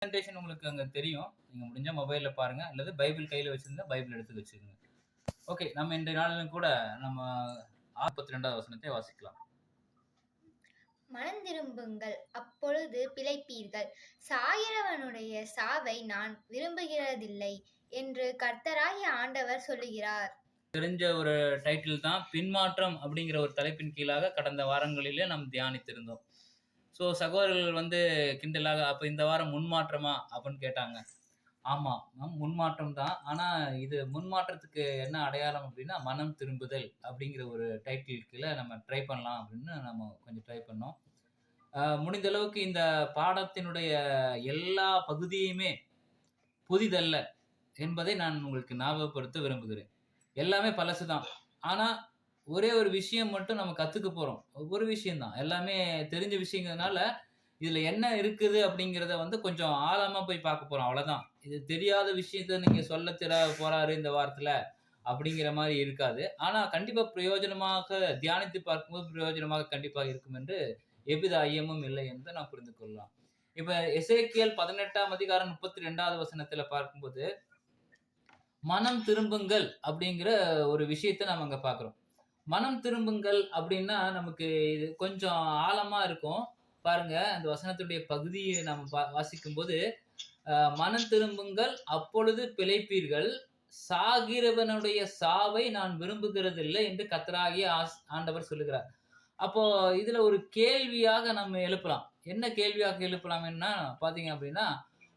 Presentation உங்களுக்கு அங்க தெரியும். நீங்க முடிஞ்சா மொபைல்ல பாருங்க. அல்லது பைபிள் கையில வச்சிருந்தா பைபிள் எடுத்து வச்சுக்கங்க. ஓகே. நம்ம இன்றைய நாளிலும் கூட நம்ம 42வது வசனத்தை வாசிக்கலாம். மனந்திரும்புங்கள், அப்பொழுது பிழைப்பீர்கள். சாகிறவனுடைய சாவை நான் விரும்புகிறதில்லை என்று கர்த்தராகிய ஆண்டவர் சொல்லுகிறார். தெரிஞ்ச ஒரு டைட்டில் தான் பின்மாற்றம் அப்படிங்கிற ஒரு தலைப்பின் கீழாக கடந்த வாரங்களிலே நாம் தியானித்திருந்தோம். ஸோ சகோதரர்கள் கிண்டலாக அப்ப இந்த வாரம் முன்மாற்றமா அப்படின்னு கேட்டாங்க. ஆமா, முன்மாற்றம் தான். ஆனா இது முன்மாற்றத்துக்கு என்ன அடையாளம் அப்படின்னா மனம் திரும்புதல் அப்படிங்கிற ஒரு டைட்டில் கீழே நம்ம ட்ரை பண்ணலாம் அப்படின்னு நம்ம கொஞ்சம் ட்ரை பண்ணோம். முடிந்த அளவுக்கு இந்த பாடத்தினுடைய எல்லா பகுதியுமே புதிதல்ல என்பதை நான் உங்களுக்கு ஞாபகப்படுத்த விரும்புகிறேன். எல்லாமே பழசுதான். ஆனா ஒரே ஒரு விஷயம் மட்டும் நம்ம கத்துக்க போறோம். ஒரு விஷயம் தான். எல்லாமே தெரிஞ்ச விஷயங்கிறதுனால இதுல என்ன இருக்குது அப்படிங்கிறத கொஞ்சம் ஆழமா போய் பார்க்க போறோம். அவ்வளவுதான். இது தெரியாத விஷயத்த நீங்க சொல்ல போறாரு இந்த வாரத்துல அப்படிங்கிற மாதிரி இருக்காது. ஆனா கண்டிப்பா பிரயோஜனமாக தியானித்து பார்க்கும்போது பிரயோஜனமாக கண்டிப்பா இருக்கும் என்று எவ்வித ஐயமும் இல்லை என்று நாம் புரிந்து கொள்ளலாம். இப்ப எசேக்கியேல் 18ஆம் அதிகாரம் 32வது வசனத்துல பார்க்கும்போது மனம் திரும்புங்கள் அப்படிங்கிற ஒரு விஷயத்த நம்ம அங்க பார்க்கிறோம். மனம் திரும்புங்கள் அப்படின்னா நமக்கு இது கொஞ்சம் ஆழமா இருக்கும். பாருங்க, அந்த வசனத்துடைய பகுதியை நம்ம வாசிக்கும்போது மனம் திரும்புங்கள், அப்பொழுது பிழைப்பீர்கள், சாகிறவனுடைய சாவை நான் விரும்புகிறதில்லை என்று கர்த்தராகிய ஆண்டவர் சொல்லுகிறார். அப்போ இதுல ஒரு கேள்வியாக நம்ம எழுப்பலாம். என்ன கேள்வியாக எழுப்பலாம்னா பாத்தீங்க அப்படின்னா,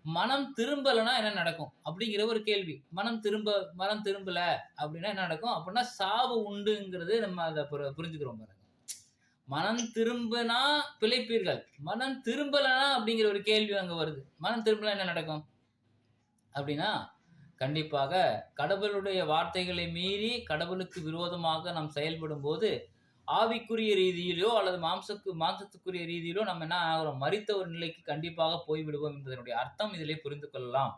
மனம் திரும்பலைன்னா என்ன நடக்கும் அப்படிங்கிற ஒரு கேள்வி. மனம் திரும்பல அப்படின்னா என்ன நடக்கும் அப்படின்னா சாவு உண்டுங்கிறது நம்ம அதை புரிஞ்சுக்கிறோம் பாருங்க. மனம் திரும்பினா பிழைப்பீர்கள், மனம் திரும்பலனா அப்படிங்கிற ஒரு கேள்வி அங்க வருது. மனம் திரும்பல என்ன நடக்கும் அப்படின்னா கண்டிப்பாக கடவுளுடைய வார்த்தைகளை மீறி கடவுளுக்கு விரோதமாக நாம் செயல்படும் போது ஆவிக்குரிய ரீதியிலோ அல்லது மாம்சத்துக்குரிய ரீதியிலோ நம்ம என்ன ஆகிறோம், மரித்த ஒரு நிலைக்கு கண்டிப்பாக போய்விடுவோம் என்பதனுடைய அர்த்தம் இதிலே புரிந்து கொள்ளலாம்.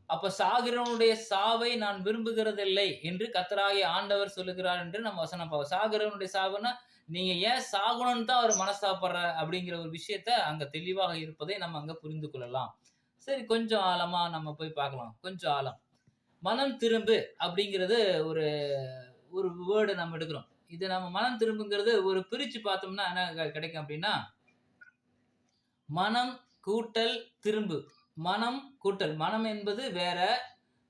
அப்ப சாகிறவனுடைய சாவை நான் விரும்புகிறதில்லை என்று கர்த்தராகிய ஆண்டவர் சொல்லுகிறார் என்று நம்ம வசனம் பார்ப்போம். சாகிறவனுடைய சாவுன்னா நீங்க ஏன் சாகணும்னு தான் அவர் மனஸ்தாபப்படுற அப்படிங்கிற ஒரு விஷயத்த அங்க தெளிவாக இருப்பதை நம்ம அங்க புரிந்து கொள்ளலாம். சரி, கொஞ்சம் ஆழமா நம்ம போய் பார்க்கலாம். கொஞ்சம் ஆழம். மனம் திரும்பு அப்படிங்கிறது ஒரு ஒரு வேர்டு நம்ம எடுக்கிறோம். இது நம்ம மனம் திரும்புங்கிறது ஒரு பிரிச்சு பார்த்தோம்னா என்ன கிடைக்கும் அப்படின்னா, மனம் கூட்டல் திரும்பு. மனம் கூட்டல், மனம் என்பது வேற,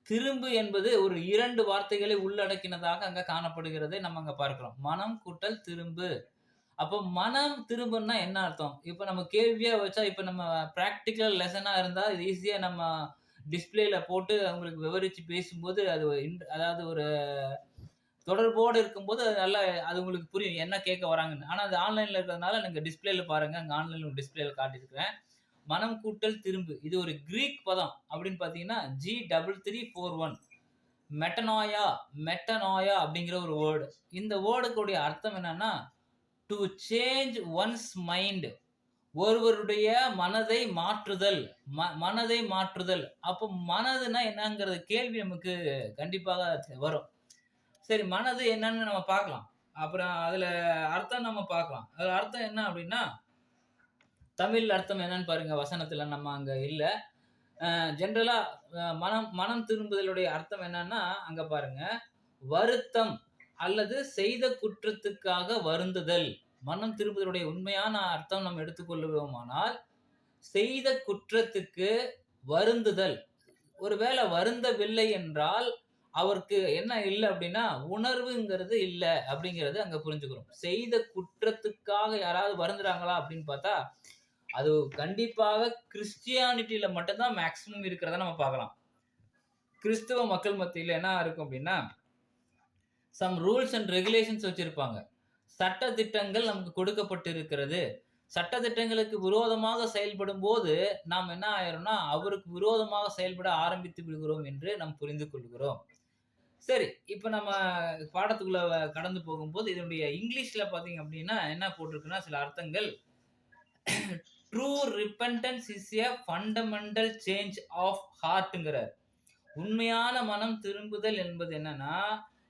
திரும்பு என்பது ஒரு 2 வார்த்தைகளை உள்ளடக்கினதாக அங்க காணப்படுகிறதை நம்ம அங்க பார்க்கிறோம். மனம் கூட்டல் திரும்பு. அப்போ மனம் திரும்புன்னா என்ன அர்த்தம்? இப்ப நம்ம கேள்வியா வச்சா, இப்ப நம்ம பிராக்டிகல் லெசனா இருந்தா இது ஈஸியா நம்ம டிஸ்பிளேல போட்டு அவங்களுக்கு விவரிச்சு பேசும்போது அது அதாவது ஒரு தொடர்போடு இருக்கும்போது அது உங்களுக்கு புரியும் என்ன கேட்க வராங்கன்னு. ஆனா அது ஆன்லைன்ல இருக்கிறதுனால நீங்க டிஸ்பிளேல பாருங்க. அங்க ஆன்லைன்ல டிஸ்பிளேல காட்டியிருக்கிறேன். மனம் கூட்டல் திரும்பு. இது ஒரு கிரீக் பதம். அப்படின்னு பாத்தீங்கன்னா G3341 மெட்டனாயா அப்படிங்கிற ஒரு வேர்டு. இந்த வேர்டுக்குடைய அர்த்தம் என்னன்னா டு சேஞ்ச் ஒன்ஸ் மைண்ட். ஒருவருடைய மனதை மாற்றுதல். மனதை மாற்றுதல். அப்போ மனதுன்னா என்னங்கிறது கேள்வி நமக்கு கண்டிப்பாக வரும். சரி, மனது என்னன்னு நம்ம பார்க்கலாம். அப்புறம் அதுல அர்த்தம் நம்ம பார்க்கலாம். அதுல அர்த்தம் என்ன அப்படின்னா, தமிழ் அர்த்தம் என்னன்னு பாருங்க. வசனத்துல நம்ம அங்க இல்ல. ஜென்ரலா மனம் திரும்புதலுடைய அர்த்தம் என்னன்னா அங்க பாருங்க, வருத்தம் அல்லது செய்த குற்றத்துக்காக வருந்துதல். மனம் திரும்புதலுடைய உண்மையான அர்த்தம் நம்ம எடுத்துக்கொள்ளுவோமானால் செய்த குற்றத்துக்கு வருந்துதல். ஒருவேளை வருந்தவில்லை என்றால் அவருக்கு என்ன இல்லை அப்படின்னா உணர்வுங்கிறது இல்லை அப்படிங்கிறது அங்க புரிஞ்சுக்கிறோம். செய்த குற்றத்துக்காக யாராவது வருந்துறாங்களா அப்படின்னு பார்த்தா அது கண்டிப்பாக கிறிஸ்டியானிட்டியில மட்டும்தான் மேக்சிமம் இருக்கிறத நம்ம பார்க்கலாம். கிறிஸ்தவ மக்கள் மத்தியில என்ன இருக்கும் அப்படின்னா சம் ரூல்ஸ் அண்ட் ரெகுலேஷன்ஸ் வச்சிருப்பாங்க. சட்ட திட்டங்கள் நமக்கு கொடுக்கப்பட்டு இருக்கிறது. சட்ட திட்டங்களுக்கு விரோதமாக செயல்படும் போது நாம் என்ன ஆயிரோம்னா அவருக்கு விரோதமாக செயல்பட ஆரம்பித்து விடுகிறோம் என்று நாம் புரிந்து கொள்கிறோம். சரி, இப்ப நம்ம பாடத்துக்குள்ள கடந்து போகும்போது இதனுடைய இங்கிலீஷ்ல பாத்தீங்க அப்படின்னா என்ன போட்டிருக்குன்னா சில அர்த்தங்கள். True repentance is a fundamental change of ஹார்ட்ங்கிறார். உண்மையான மனம் திரும்புதல் என்பது என்னன்னா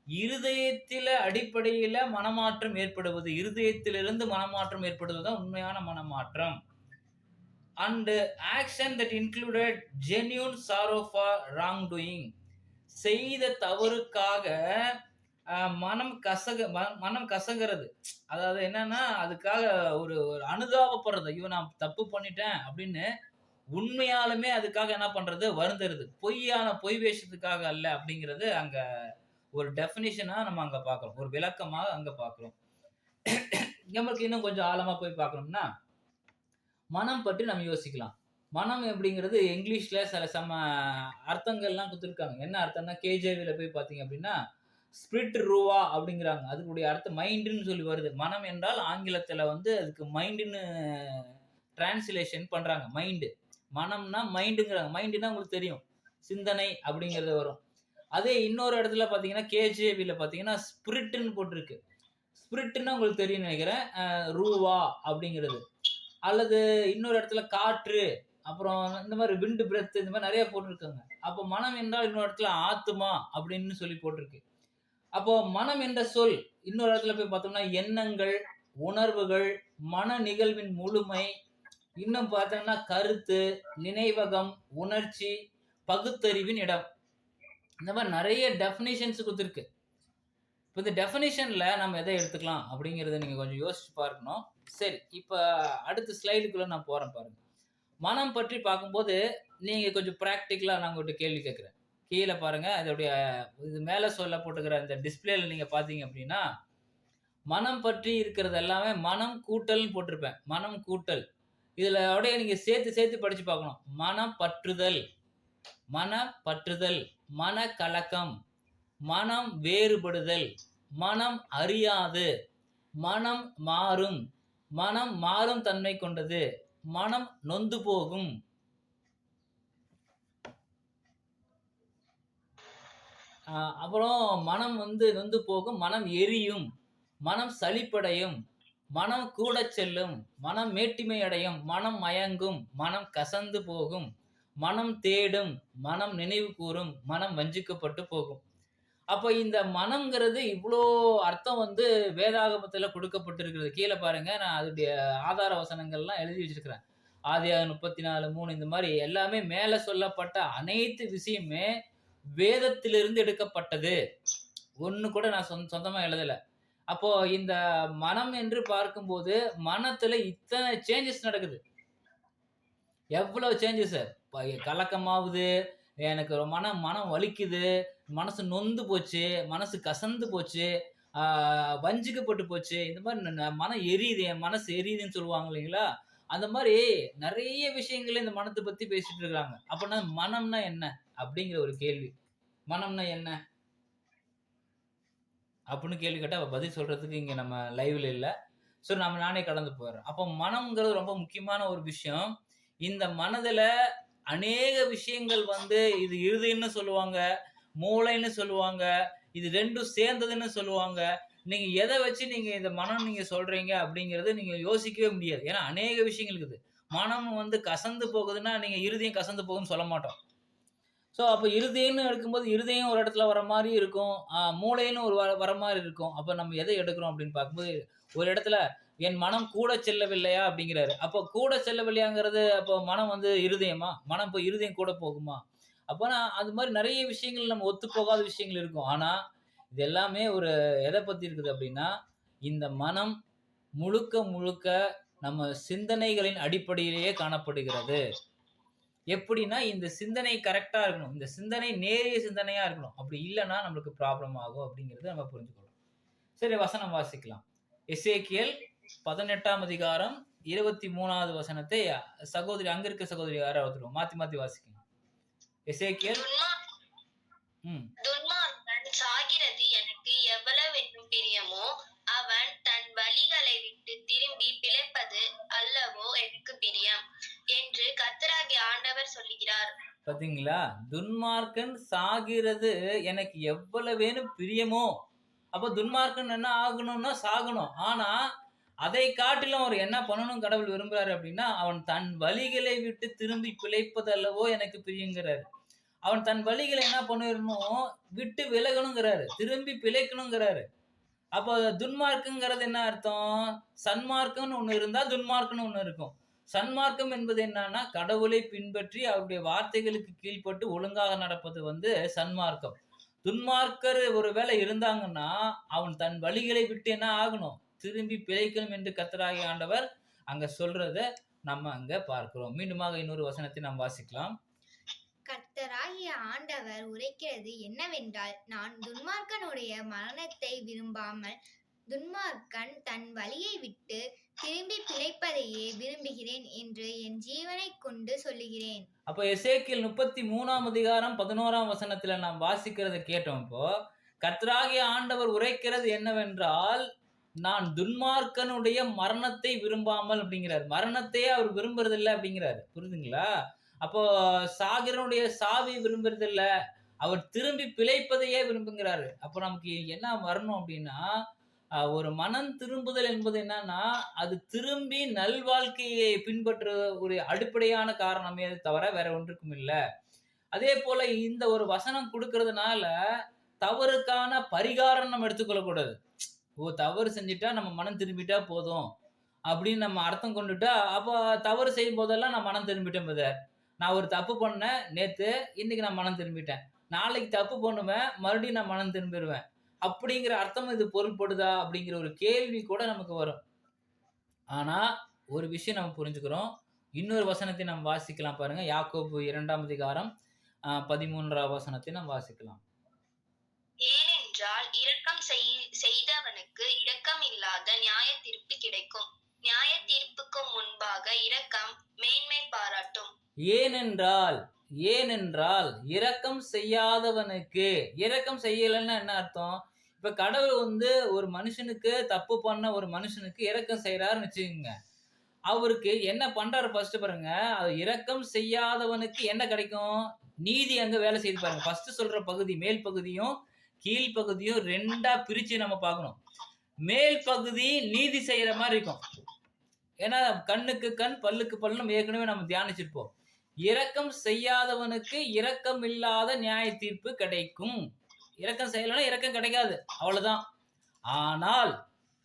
இருதயத்தில அடிப்படையில மனமாற்றம் ஏற்படுவது. இருதயத்திலிருந்து மனமாற்றம் ஏற்படுவதுதான் உண்மையான மனமாற்றம். And action that included genuine sorrow for wrong doing. செய்த தவறுக்காக மனம் கசங்கிறது. அதாவது என்னன்னா, அதுக்காக ஒரு ஒரு அனுதாபப்படுறது. ஐயோ! நான் தப்பு பண்ணிட்டேன் அப்படின்னு உண்மையாலுமே அதுக்காக என்ன பண்றது? வருந்துறது. பொய் வேஷத்துக்காக அல்ல அப்படிங்கிறது அங்க ஒரு டெஃபினிஷனா நம்ம அங்க பார்க்கிறோம். ஒரு விளக்கமா அங்க பார்க்கிறோம். நமக்கு இன்னும் கொஞ்சம் ஆழமா போய் பார்க்கணும்னா, மனம் பற்றி நம்ம யோசிக்கலாம். மனம் அப்படிங்கிறது இங்கிலீஷ்ல செம அர்த்தங்கள்லாம் குடுத்துருக்காங்க. என்ன அர்த்தம்னா, கேஜேவில போய் பார்த்தீங்க அப்படின்னா, ஸ்பிரிட் ரூவா அப்படிங்கிறாங்க. அதுக்குடைய அர்த்தம் மைண்டுன்னு சொல்லி வருது. மனம் என்றால் ஆங்கிலத்தில வந்து அதுக்கு மைண்டுன்னு டிரான்ஸ்லேஷன் பண்றாங்க. மைண்டு. மனம்னா மைண்டுங்கிறாங்க. மைண்டுன்னா உங்களுக்கு தெரியும். சிந்தனை அப்படிங்கிறது வரும். அதே இன்னொரு இடத்துல பார்த்தீங்கன்னா, கேஜேவில பார்த்தீங்கன்னா, ஸ்பிரிட்ன்னு போட்டிருக்கு. ஸ்பிரிட்ன்னா உங்களுக்கு தெரியும்னு நெனைக்கிறேன். ரூவா அப்படிங்கிறது. அல்லது இன்னொரு இடத்துல காற்று, அப்புறம் இந்த மாரி விண்ட் பிரெத் இந்த மாரி நெறைய போட்டிருக்காங்க. அப்போ மனம் என்றால் இன்னொரு இடத்துல ஆத்துமா அப்படின்னு சொல்லி போட்டிருக்கு. அப்போ மனம் என்ற சொல் இன்னொரு இடத்துல போய் பார்த்தோம்னா, எண்ணங்கள், உணர்வுகள், மன நிகழ்வின் முழுமை, இன்னும் பார்த்தோம்னா கருத்து, நினைவகம், உணர்ச்சி, பகுத்தறிவின் இடம். இந்த மாரி நெறைய டெஃபினிஷன்ஸ் குடுத்திருக்கு. இப்ப இந்த டெஃபினிஷன்ல நம்ம எத எடுத்துக்கலாம் அப்படிங்கிறத நீங்க கொஞ்சம் யோசிச்சு பார்க்கணும். சரி, இப்ப அடுத்த ஸ்லைடுக்குள்ள நான் போறேன் பாருங்க. மனம் பற்றி பார்க்கும்போது, நீங்க கொஞ்சம் பிராக்டிகலா நான் உங்கட்ட கேள்வி கேட்கிறேன். கீழ பாருங்க. அதோடைய இது மேல சொல்ல போட்டுருக்கிற இந்த டிஸ்ப்ளேல நீங்க பார்த்தீங்க அப்படின்னா, மனம் பற்றி இருக்கிறது எல்லாமே மனம் கூட்டல்ன்னு போட்டிருப்பேன். மனம் கூட்டல். இதுல அப்படியே நீங்க சேர்த்து சேர்த்து படிச்சு பார்க்கணும். மனம் பற்றுதல், மனப்பற்றுதல், மனக்கலக்கம், மனம் வேறுபடுதல், மனம் அறியாது, மனம் மாறும், மனம் மாறும் தன்மை கொண்டது, மனம் நொந்து போகும். அப்புறம் மனம் வந்து நொந்து போகும், மனம் எரியும், மனம் சலிப்படையும், மனம் கூடச் செல்லும், மனம் மேட்டிமை அடையும், மனம் மயங்கும், மனம் கசந்து போகும், மனம் தேடும், மனம் நினைவு கூரும், மனம் வஞ்சிக்கப்பட்டு போகும். அப்ப இந்த மனம்ங்கிறது இவ்ளோ அர்த்தம் வந்து வேதாகமத்துல கொடுக்கப்பட்டிருக்கிறது. கீழ பாருங்க. நான் அதோடைய ஆதார வசனங்கள்லாம் எழுதி வச்சிருக்கிறேன். ஆதியாகமம் 34:3 இந்த மாரி எல்லாமே மேல சொல்லப்பட்ட அனைத்து விஷயமுமே வேதத்திலிருந்து எடுக்கப்பட்டது. ஒண்ணு கூட நான் சொந்தமா எழுதல. அப்போ இந்த மனம் என்று பார்க்கும்போது, மனத்துல இத்தன சேஞ்சஸ் நடக்குது. எவ்வளவு சேஞ்சஸ். கலக்கமாவுது, எனக்கு மனம் மனம் வலிக்குது, மனசு நொந்து போச்சு, மனசு கசந்து போச்சு, ஆ வஞ்சிக்கப்பட்டு போச்சு. இந்த மாரி மனம் எரியுது, என் மனசு எரியுதுன்னு சொல்லுவாங்க இல்லைங்களா? அந்த மாரி நெறைய விஷயங்கள இந்த மனத்த பத்தி பேசிட்டு இருக்காங்க. அப்பன்னா மனம்னா என்ன? அப்படிங்கிற ஒரு கேள்வி. மனம்னா என்ன? அப்படின்னு கேள்வி கேட்டா பதில் சொல்றதுக்கு இங்க நம்ம லைவ்ல இல்ல. ஸோ நானே கடந்து போயிடுறேன். அப்போ மனம்ங்கிறது ரொம்ப முக்கியமான ஒரு விஷயம். இந்த மனதுல அநேக விஷயங்கள் வந்து இது இருதயம்னு சொல்லுவாங்க, மூளைன்னு சொல்லுவாங்க, இது 2ம் சேர்ந்ததுன்னு சொல்லுவாங்க. நீங்க எத வச்சு நீங்க இந்த மனம் நீங்க சொல்றீங்க அப்படிங்கிறத நீங்க யோசிக்கவே முடியாது. ஏன்னா அநேக விஷயங்கள் இருக்குது. மனம் வந்து கசந்து போகுதுன்னா, நீங்க இருதயம் கசந்து போகுதுன்னு சொல்ல மாட்டோம். ஸோ அப்ப இருதயம்னு எடுக்கும்போது, இருதயம் ஒரு இடத்துல வர மாரி இருக்கும். மூளைன்னு ஒரு வர மாரி இருக்கும். அப்ப நம்ம எத எடுக்கிறோம் அப்படின்னு பார்க்கும்போது, ஒரு இடத்துல "என் மனம் கூட செல்லவில்லையா?" அப்படிங்கிறாரு. அப்போ கூட செல்லவில்லையாங்கிறது, அப்போ மனம் வந்து இருதயமா? மனம் இப்ப இருதயம் கூட போகுமா? அப்பனா அது மாரி நெறைய விஷயங்கள் நம்ம ஒத்துப்போகாத விஷயங்கள் இருக்கும். ஆனா, இது எல்லாமே ஒரு எத பத்தி இருக்குது அப்படின்னா, இந்த மனம் முழுக்க முழுக்க நம்ம சிந்தனைகளின் அடிப்படையிலேயே காணப்படுகிறது. எப்படின்னா, இந்த சிந்தனை கரெக்ட்டா இருக்கணும். இந்த சிந்தனை நேரிய சிந்தனையா இருக்கணும். அப்படி இல்லன்னா நம்மளுக்கு ப்ராப்ளம் ஆகும் அப்படிங்கிறத நம்ம புரிஞ்சுக்கணும். சரி, வசனம் வாசிக்கலாம். எசேக்கியேல் 18ஆம் அதிகாரம் 23வது வசனத்தை சகோதரி அங்க இருக்க சகோதரி யாராவது மாத்தி மாத்தி வாசிக்கங்க. எசேக்கியேல் துன்மார்க்கன் சாகிறது எனக்கு எவ்வளவென்றும் பிரியமோ, அவன் தன் வழிகளை விட்டு திரும்பி பிழைப்பது அல்லவோ எனக்கு பிரியம் என்று கர்த்தராகிய ஆண்டவர் சொல்லுகிறார். பாத்தீங்களா? துன்மார்க்கன் சாகிறது எனக்கு எவ்வளவேனும் பிரியமோ. அப்ப துன்மார்க்கன் என்ன ஆகணும்னா சாகணும். ஆனா, அதை காட்டிலும் அவர் என்ன பண்ணணும் கடவுள் விரும்புறாரு அப்படின்னா, அவன் தன் வழிகளை விட்டு திரும்பி பிழைப்பது அல்லவோ எனக்கு பிரியங்கிறாரு. அவன் தன் வழிகளை என்ன பண்ணிரணும், விட்டு விலகணுங்கிறாரு. திரும்பி பிழைக்கணுங்கிறாரு. அப்போ துன்மார்க்குங்கிறது என்ன அர்த்தம்? சன்மார்க்கம்னு ஒண்ணு இருந்தா, துன்மார்க்கம்னு ஒண்ணு இருக்கும். சன்மார்க்கம் என்பது என்னன்னா கடவுளை பின்பற்றி அவருடைய வார்த்தைகளுக்கு கீழ்ப்பட்டு ஒழுங்காக நடப்பது வந்து சன்மார்க்கம். துன்மார்க்கர் ஒருவேளை இருந்தாங்கன்னா அவன் தன் வழிகளை விட்டு என்ன ஆகணும், திரும்பி பிழைக்கணும் என்று கர்த்தராகிய ஆண்டவர் அங்க சொல்றத நம்ம அங்க பார்க்கிறோம். மீண்டுமாக இன்னொரு வசனத்தை நாம் வாசிக்கலாம். கர்த்தராகிய ஆண்டவர் உரைக்கிறது என்னவென்றால், நான் துன்மார்க்கனுடைய மரணத்தை விரும்பாமல் துன்மார்க்கன் தன் வழியை விட்டு திரும்பி பிழைப்பதையே விரும்புகிறேன் என்று என் ஜீவனைக் கொண்டு சொல்லுகிறேன். அப்போ எசேக்கியேல் 33ஆம் அதிகாரம் 11ஆம் வசனத்துல நாம் வாசிக்கிறத கேட்டோம். இப்போ கர்த்தராகிய ஆண்டவர் உரைக்கிறது என்னவென்றால், நான் துன்மார்க்கனுடைய மரணத்தை விரும்பாமல் அப்படிங்கிறார். மரணத்தையே அவர் விரும்புறதில்லை அப்படிங்கிறாரு. புரியுதுங்களா? அப்போ சாகிறனுடைய சாவி விரும்புறதில்ல, அவர் திரும்பி பிழைப்பதையே விரும்புகிறாரு. அப்போ நமக்கு என்ன வரணும் அப்படின்னா, ஒரு மனம் திரும்புதல் என்பது என்னன்னா, அது திரும்பி நல்வாழ்க்கையை பின்பற்ற ஒரு அடிப்படையான காரணமே தவிர வேற ஒன்றுக்கும் இல்ல. அதே போல இந்த ஒரு வசனம் கொடுக்கறதுனால தவறுக்கான பரிகாரம் நம்ம எடுத்துக்கொள்ளக்கூடாது. தவறு செஞ்சுட்டா நம்ம மனம் திரும்பிட்டா போதும் அப்படின்னு நம்ம அர்த்தம் கொண்டுட்டா, அப்போ தவறு செய்யும் போதெல்லாம் நான் மனம் திரும்பிட்டேன் பிரதர். நான் ஒரு தப்பு பண்ணேன் நேத்து, இன்னைக்கு நான் மனம் திரும்பிட்டேன். நாளைக்கு தப்பு பண்ணுவேன், மறுபடியும் நான் மனம் திரும்பிடுவேன். அப்படிங்கிற அர்த்தம் இது பொருள்படுதா அப்படிங்கிற ஒரு கேள்வி கூட நமக்கு வரும். ஆனா ஒரு விஷயம் நம்ம புரிஞ்சுக்கிறோம். இன்னொரு வசனத்தை நாம் வாசிக்கலாம் பாருங்க. யாக்கோபு 2ஆம் அதிகாரம் 13ஆம் வசனத்தை நாம் வாசிக்கலாம். ஏனென்றால் இரக்கம் செய்தவனுக்கு இரக்கம் இல்லாத நியாய தீர்ப்பு கிடைக்கும். நியாய தீர்ப்புக்கு முன்பாக இரக்கம் மேன்மை பாராட்டும். ஏனென்றால் இரக்கம் செய்யாதவனுக்கு, இரக்கம் செய்யலைன்னா என்ன அர்த்தம்? இப்ப கடவுள் வந்து ஒரு மனுஷனுக்கு, தப்பு பண்ண ஒரு மனுஷனுக்கு இரக்கம் செய்யறாருன்னு வச்சுக்கோங்க. அவருக்கு என்ன பண்றாரு ஃபர்ஸ்ட் பாருங்க. அது இரக்கம் செய்யாதவனுக்கு என்ன கிடைக்கும்? நீதி அங்க வேலை செய்து பாருங்க. ஃபர்ஸ்ட் சொல்ற பகுதி மேல் பகுதியும் கீழ் பகுதியும் 2ஆ பிரிச்சு நம்ம பார்க்கணும். மேல் பகுதி நீதி செய்யற மாதிரி இருக்கும். ஏன்னா கண்ணுக்கு கண் பல்லுக்கு பல்லும் ஏற்கனவே நம்ம தியானிச்சிருப்போம். இரக்கம் செய்யாதவனுக்கு இரக்கம் இல்லாத நியாய தீர்ப்பு கிடைக்கும். இரக்கம் செய்யலைன்னா இரக்கம் கிடைக்காது, அவ்வளவுதான். ஆனால்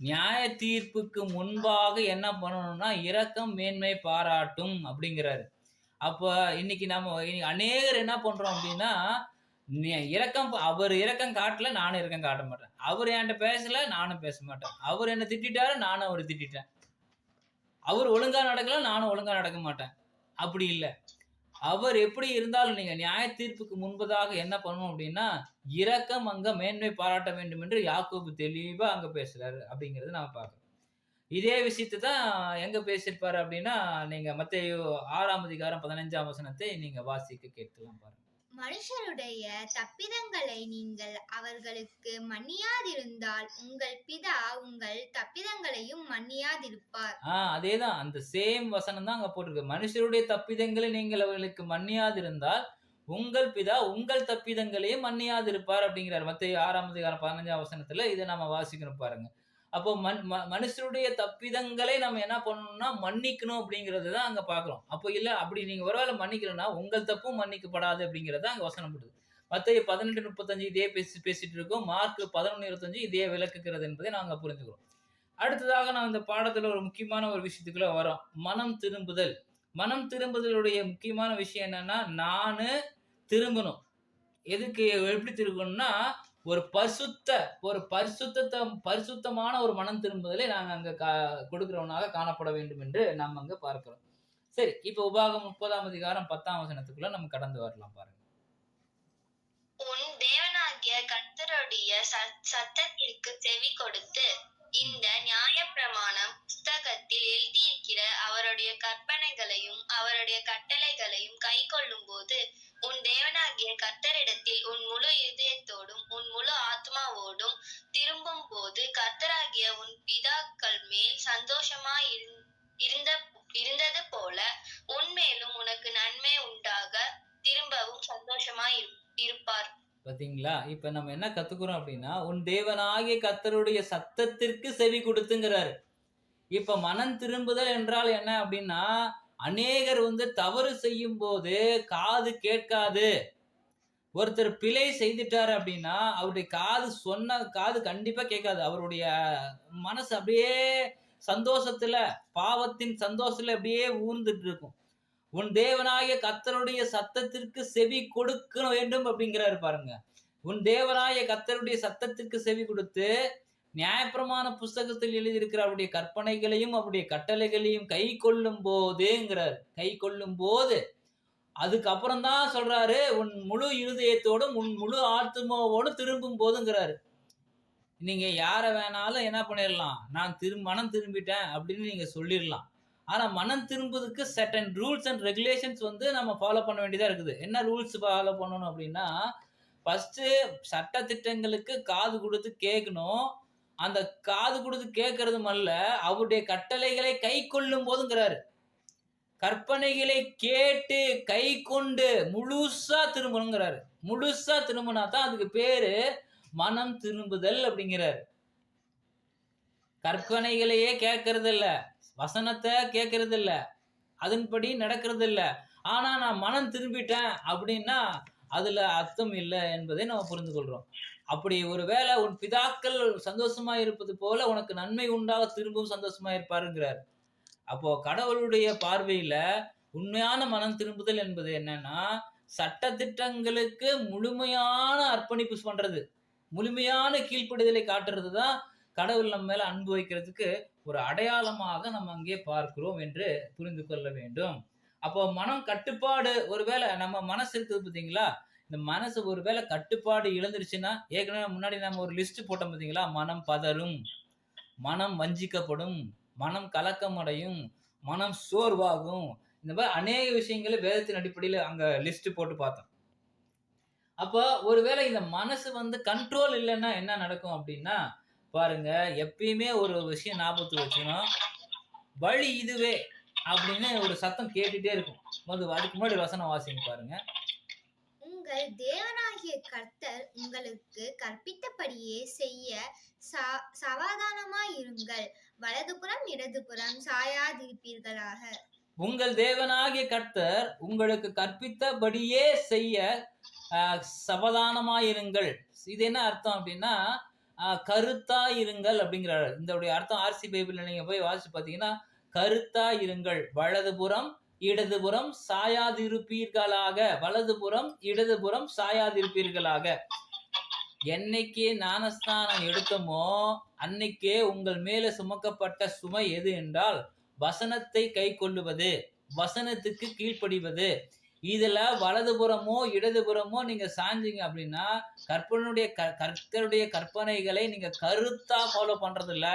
நியாய தீர்ப்புக்கு முன்பாக என்ன பண்ணணும்னா இரக்கம் மேன்மை பாராட்டும் அப்படிங்கிறாரு. அப்ப இன்னைக்கு நம்ம அநேகர் என்ன பண்றோம் அப்படின்னா, இரக்கம் அவர் இரக்கம் காட்டல, நானும் இரக்கம் காட்ட மாட்டேன். அவர் என்கிட்ட பேசல, நானும் பேச மாட்டேன். அவர் என்ன திட்டாரு, நானும் அவரை திட்டேன். அவர் ஒழுங்கா நடக்கல, நானும் ஒழுங்கா நடக்க மாட்டேன். அப்படி இல்லை. அவர் எப்படி இருந்தாலும் நீங்க நியாய தீர்ப்புக்கு முன்பதாக என்ன பண்ணணும் அப்படின்னா, இரக்கம் அங்க மேன்மை பாராட்ட வேண்டும் என்று யாக்கோபு தெளிவா அங்க பேசுறாரு அப்படிங்கறது நாம பார்க்கிறோம். இதே விஷயத்தை தான் எங்க பேசியிருப்பாரு அப்படின்னா, நீங்க மத்தேயு 6ஆம் அதிகாரம் 15ஆம் வசனத்தை நீங்க வாசிக்க கேட்கலாம் பாருங்க. மனுஷருடைய தப்பிதங்களை நீங்கள் அவர்களுக்கு மன்னியாதிருந்தால் உங்கள் பிதா உங்கள் தப்பிதங்களையும் மன்னியாதிருப்பார். அதேதான், அந்த சேம் வசனம் தான் அங்க போட்டிருக்கு. மனுஷருடைய தப்பிதங்களை நீங்கள் அவர்களுக்கு மன்னியாதிருந்தால் உங்கள் பிதா உங்கள் தப்பிதங்களையும் மன்னியாதிருப்பார் அப்படிங்கிறார். மத்தேயு 6ஆம் அதிகாரம் 15ஆம் வசனத்துல இதை நம்ம வாசிக்கணும் பாருங்க. அப்போ மனுஷருடைய தப்பிதங்களை நம்ம என்ன பண்ணணும்னா மன்னிக்கணும் அப்படிங்கறது தான் அங்க பாக்குறோம். அப்போ இல்ல அப்படி நீங்க ஒருவேளை மன்னிக்கலன்னா உங்கள் தப்பும் மன்னிக்கப்படாது அப்படிங்கறத அங்க வசனம் போடுது. மத்தேயு 18:35 இதே பேசிட்டு இருக்கோம். மார்க் 11:25 இதே விளக்குகிறது என்பதை நாங்க புரிஞ்சுக்கிறோம். அடுத்ததாக நான் இந்த பாடத்துல ஒரு முக்கியமான ஒரு விஷயத்துக்குள்ள வரோம். மனம் திரும்புதல். மனம் திரும்புதலுடைய முக்கியமான விஷயம் என்னன்னா, நானு திரும்பணும். எதுக்கு, எப்படி திரும்பணும்னா ஒரு பரிசுத்தமான ஒரு மனம் திரும்புதலை நாங்க அங்க கொடுக்கிறவனாக காணப்பட வேண்டும் என்று நாம் அங்க பார்க்கிறோம். சரி, இப்ப உபாகம் 30ஆம் அதிகாரம் 10ஆம் வசனத்துக்குள்ள நம்ம கடந்து வரலாம் பாருங்க. உன் தேவனாகிய கர்த்தருடைய சத்தத்திற்கு செவி கொடுத்து இந்த நியாயப்பிரமாணம் புஸ்தகத்தில் எழுதியிருக்கிற அவருடைய கற்பனைகளையும் அவருடைய கட்டளைகளையும் கை கொள்ளும் போது உன் தேவனாகிய கர்த்தரிடத்தில் உன் முழு இதயத்தோடும் உன் முழு ஆத்மாவோடும் திரும்பும் போது கர்த்தராகிய உன் பிதாக்கள் மேல் சந்தோஷமாய் இருந்தது போல உன்மேலும் உனக்கு நன்மை உண்டாக திரும்பவும் சந்தோஷமாய் இருப்பார். பாத்தீங்களா? இப்ப நம்ம என்ன கத்துக்கிறோம் அப்படின்னா, உன் தேவனாகிய கர்த்தருடைய சத்தத்திற்கு செவி கொடுத்துங்கிறாரு. இப்ப மனம் திரும்புதல் என்றால் என்ன அப்படின்னா, அநேகர் தவறு செய்யும் போது காது கேட்காது. ஒருத்தர் பிழை செய்துட்டாரு அப்படின்னா அவருடைய காது கண்டிப்பா கேட்காது. அவருடைய மனசு அப்படியே சந்தோஷத்துல, பாவத்தின் சந்தோஷத்துல அப்படியே ஊர்ந்துட்டு இருக்கும். உன் தேவனாகிய கர்த்தருடைய சத்தத்திற்கு செவி கொடுக்க வேண்டும் அப்படிங்கிறாரு பாருங்க. உன் தேவனாகிய கர்த்தருடைய சத்தத்திற்கு செவி கொடுத்து நியாயப்பிரமாண புஸ்தகத்தில் எழுதியிருக்கிற அவருடைய கற்பனைகளையும் அவருடைய கட்டளைகளையும் கை கொள்ளும் போதுங்கிறார். கை கொள்ளும் போது அதுக்கப்புறம் தான் சொல்றாரு, உன் முழு இருதயத்தோடும் உன் முழு ஆத்துமாவோடும் திரும்பும் போதுங்கிறாரு. நீங்க யார வேணாலும் என்ன பண்ணிடலாம், நான் மனம் திரும்பிட்டேன் அப்படின்னு நீங்க சொல்லிடலாம். ஆனா மனம் திரும்புவதற்கு சர்டன் ரூல்ஸ் அண்ட் ரெகுலேஷன்ஸ் வந்து நம்ம ஃபாலோ பண்ண வேண்டியதா இருக்குது. என்ன ரூல்ஸ் ஃபாலோ பண்ணணும் அப்படின்னா, ஃபர்ஸ்ட் சட்ட திட்டங்களுக்கு காது கொடுத்து கேட்கணும். அந்த காது கொடுத்து கேட்கறதும் அல்ல, அவருடைய கட்டளைகளை கை கொள்ளும் போதுங்கிறாரு. கற்பனைகளை கேட்டு கை கொண்டு முழுசா திரும்பணுங்கிறாரு. முழுசா திரும்பினா தான் அதுக்கு பேரு மனம் திரும்புதல் அப்படிங்கிறாரு. கற்பனைகளையே கேட்கறது இல்ல, வசனத்தை கேட்கறது இல்ல, அதன்படி நடக்கிறது இல்ல. ஆனா நான் மனம் திரும்பிட்டேன் அப்படின்னா அதுல அர்த்தம் இல்லை என்பதை நம்ம புரிந்து கொள்றோம். அப்படி ஒருவேளை உன் பிதாக்கள் சந்தோஷமா இருப்பது போல உனக்கு நன்மை உண்டாக திரும்பவும் சந்தோஷமா இருப்பாருங்கிறார். அப்போ கடவுளுடைய பார்வையில உண்மையான மனம் திரும்புதல் என்பது என்னன்னா, சட்ட திட்டங்களுக்கு முழுமையான அர்ப்பணிப்பு பண்றது, முழுமையான கீழ்ப்படிதலை காட்டுறது தான் கடவுள் நம்ம மேல அன்பு வைக்கிறதுக்கு ஒரு அடையாளமாக நம்ம அங்கே பார்க்கிறோம் என்று புரிந்து கொள்ள வேண்டும். அப்போ மனம் கட்டுப்பாடு, ஒருவேளை நம்ம மனசு இருக்குது பார்த்தீங்களா, இந்த மனசு ஒருவேளை கட்டுப்பாடு இழந்துருச்சுன்னா, ஏற்கனவே முன்னாடி நம்ம ஒரு லிஸ்ட் போட்டோம் பார்த்தீங்களா, மனம் பதறும், மனம் வஞ்சிக்கப்படும், மனம் கலக்கம் அடையும், மனம் சோர்வாகும், இந்த மாதிரி அநேக விஷயங்களை வேதத்தின் அடிப்படையில் அங்க லிஸ்ட் போட்டு பார்த்தோம். அப்போ ஒருவேளை இந்த மனசு வந்து கண்ட்ரோல் இல்லைன்னா என்ன நடக்கும் அப்படின்னா, பாருங்க, எப்பயுமே ஒரு விஷயம் ஞாபகத்துக்கு வச்சுக்கணும், வழி இதுவே அப்படின்னு ஒரு சத்தம் கேட்டுட்டே இருக்கும். அதுக்கு முன்னாடி வசனம் வாசிங்க பாருங்க. உங்கள் தேவனாகிய கர்த்தர் உங்களுக்கு கற்பித்தபடியே செய்ய சமாதானமாயிருங்கள், வலதுபுறம் இடதுபுறம் சாயாதிருப்பீர்களாக. உங்கள் தேவனாகிய கர்த்தர் உங்களுக்கு கற்பித்தபடியே செய்ய சமாதானமாயிருங்கள். இது என்ன அர்த்தம் அப்படின்னா, கருத்தா இருங்கள் அப்படிங்கிறாரு. இந்த அர்த்தம் ஆர்சி பைபிள்ல நீங்க போய் வாசிச்சு பார்த்தீங்கன்னா, கருத்தா இருங்கள், வலதுபுறம் இடதுபுறம் சாயாதிருப்பீர்களாக, வலதுபுறம் இடதுபுறம் சாயாதிருப்பீர்களாக. என்னைக்கே ஞானஸ்நானம் எடுத்தோமோ அன்னைக்கே உங்கள் மேல சுமக்கப்பட்ட சுமை எது என்றால் வசனத்தை கை கொள்ளுவது, வசனத்துக்கு கீழ்ப்படிவது. இதுல வலதுபுறமோ இடதுபுறமோ நீங்க சாஞ்சிங்க அப்படின்னா கர்த்தருடைய கற்பனைகளை நீங்க கருத்தா ஃபாலோ பண்றது இல்ல.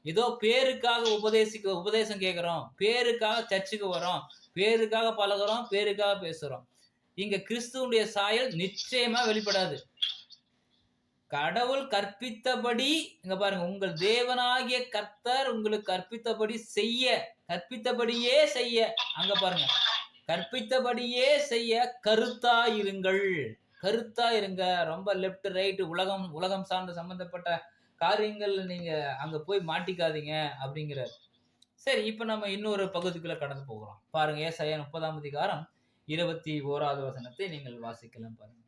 ஏதோ பேருக்காக உபதேசம் கேட்கிறோம், பேருக்காக சர்ச்சுக்கு வரோம், பேருக்காக பழகுறோம், பேருக்காக பேசுறோம். இங்க கிறிஸ்துவுடைய சாயல் நிச்சயமா வெளிப்படாது. கடவுள் கற்பித்தபடி, இங்க பாருங்க, உங்கள் தேவனாகிய கர்த்தர் உங்களுக்கு கற்பித்தபடி செய்ய, கற்பித்தபடியே செய்ய, அங்க பாருங்க, கற்பித்தபடியே செய்ய கருத்தா இருங்கள். கருத்தா இருங்க. ரொம்ப லெப்ட் ரைட் உலகம் சார்ந்த சம்பந்தப்பட்ட காரியங்கள் நீங்க அங்க போய் மாட்டிக்காதீங்க அப்படிங்கிறார். சரி, இப்ப நம்ம இன்னொரு பகுதிக்குள்ள கடந்து போகிறோம். பாருங்க, ஏசாயா 30ஆம் அதிகாரம் 21வது வசனத்தை நீங்கள் வாசிக்கலாம். பாருங்க,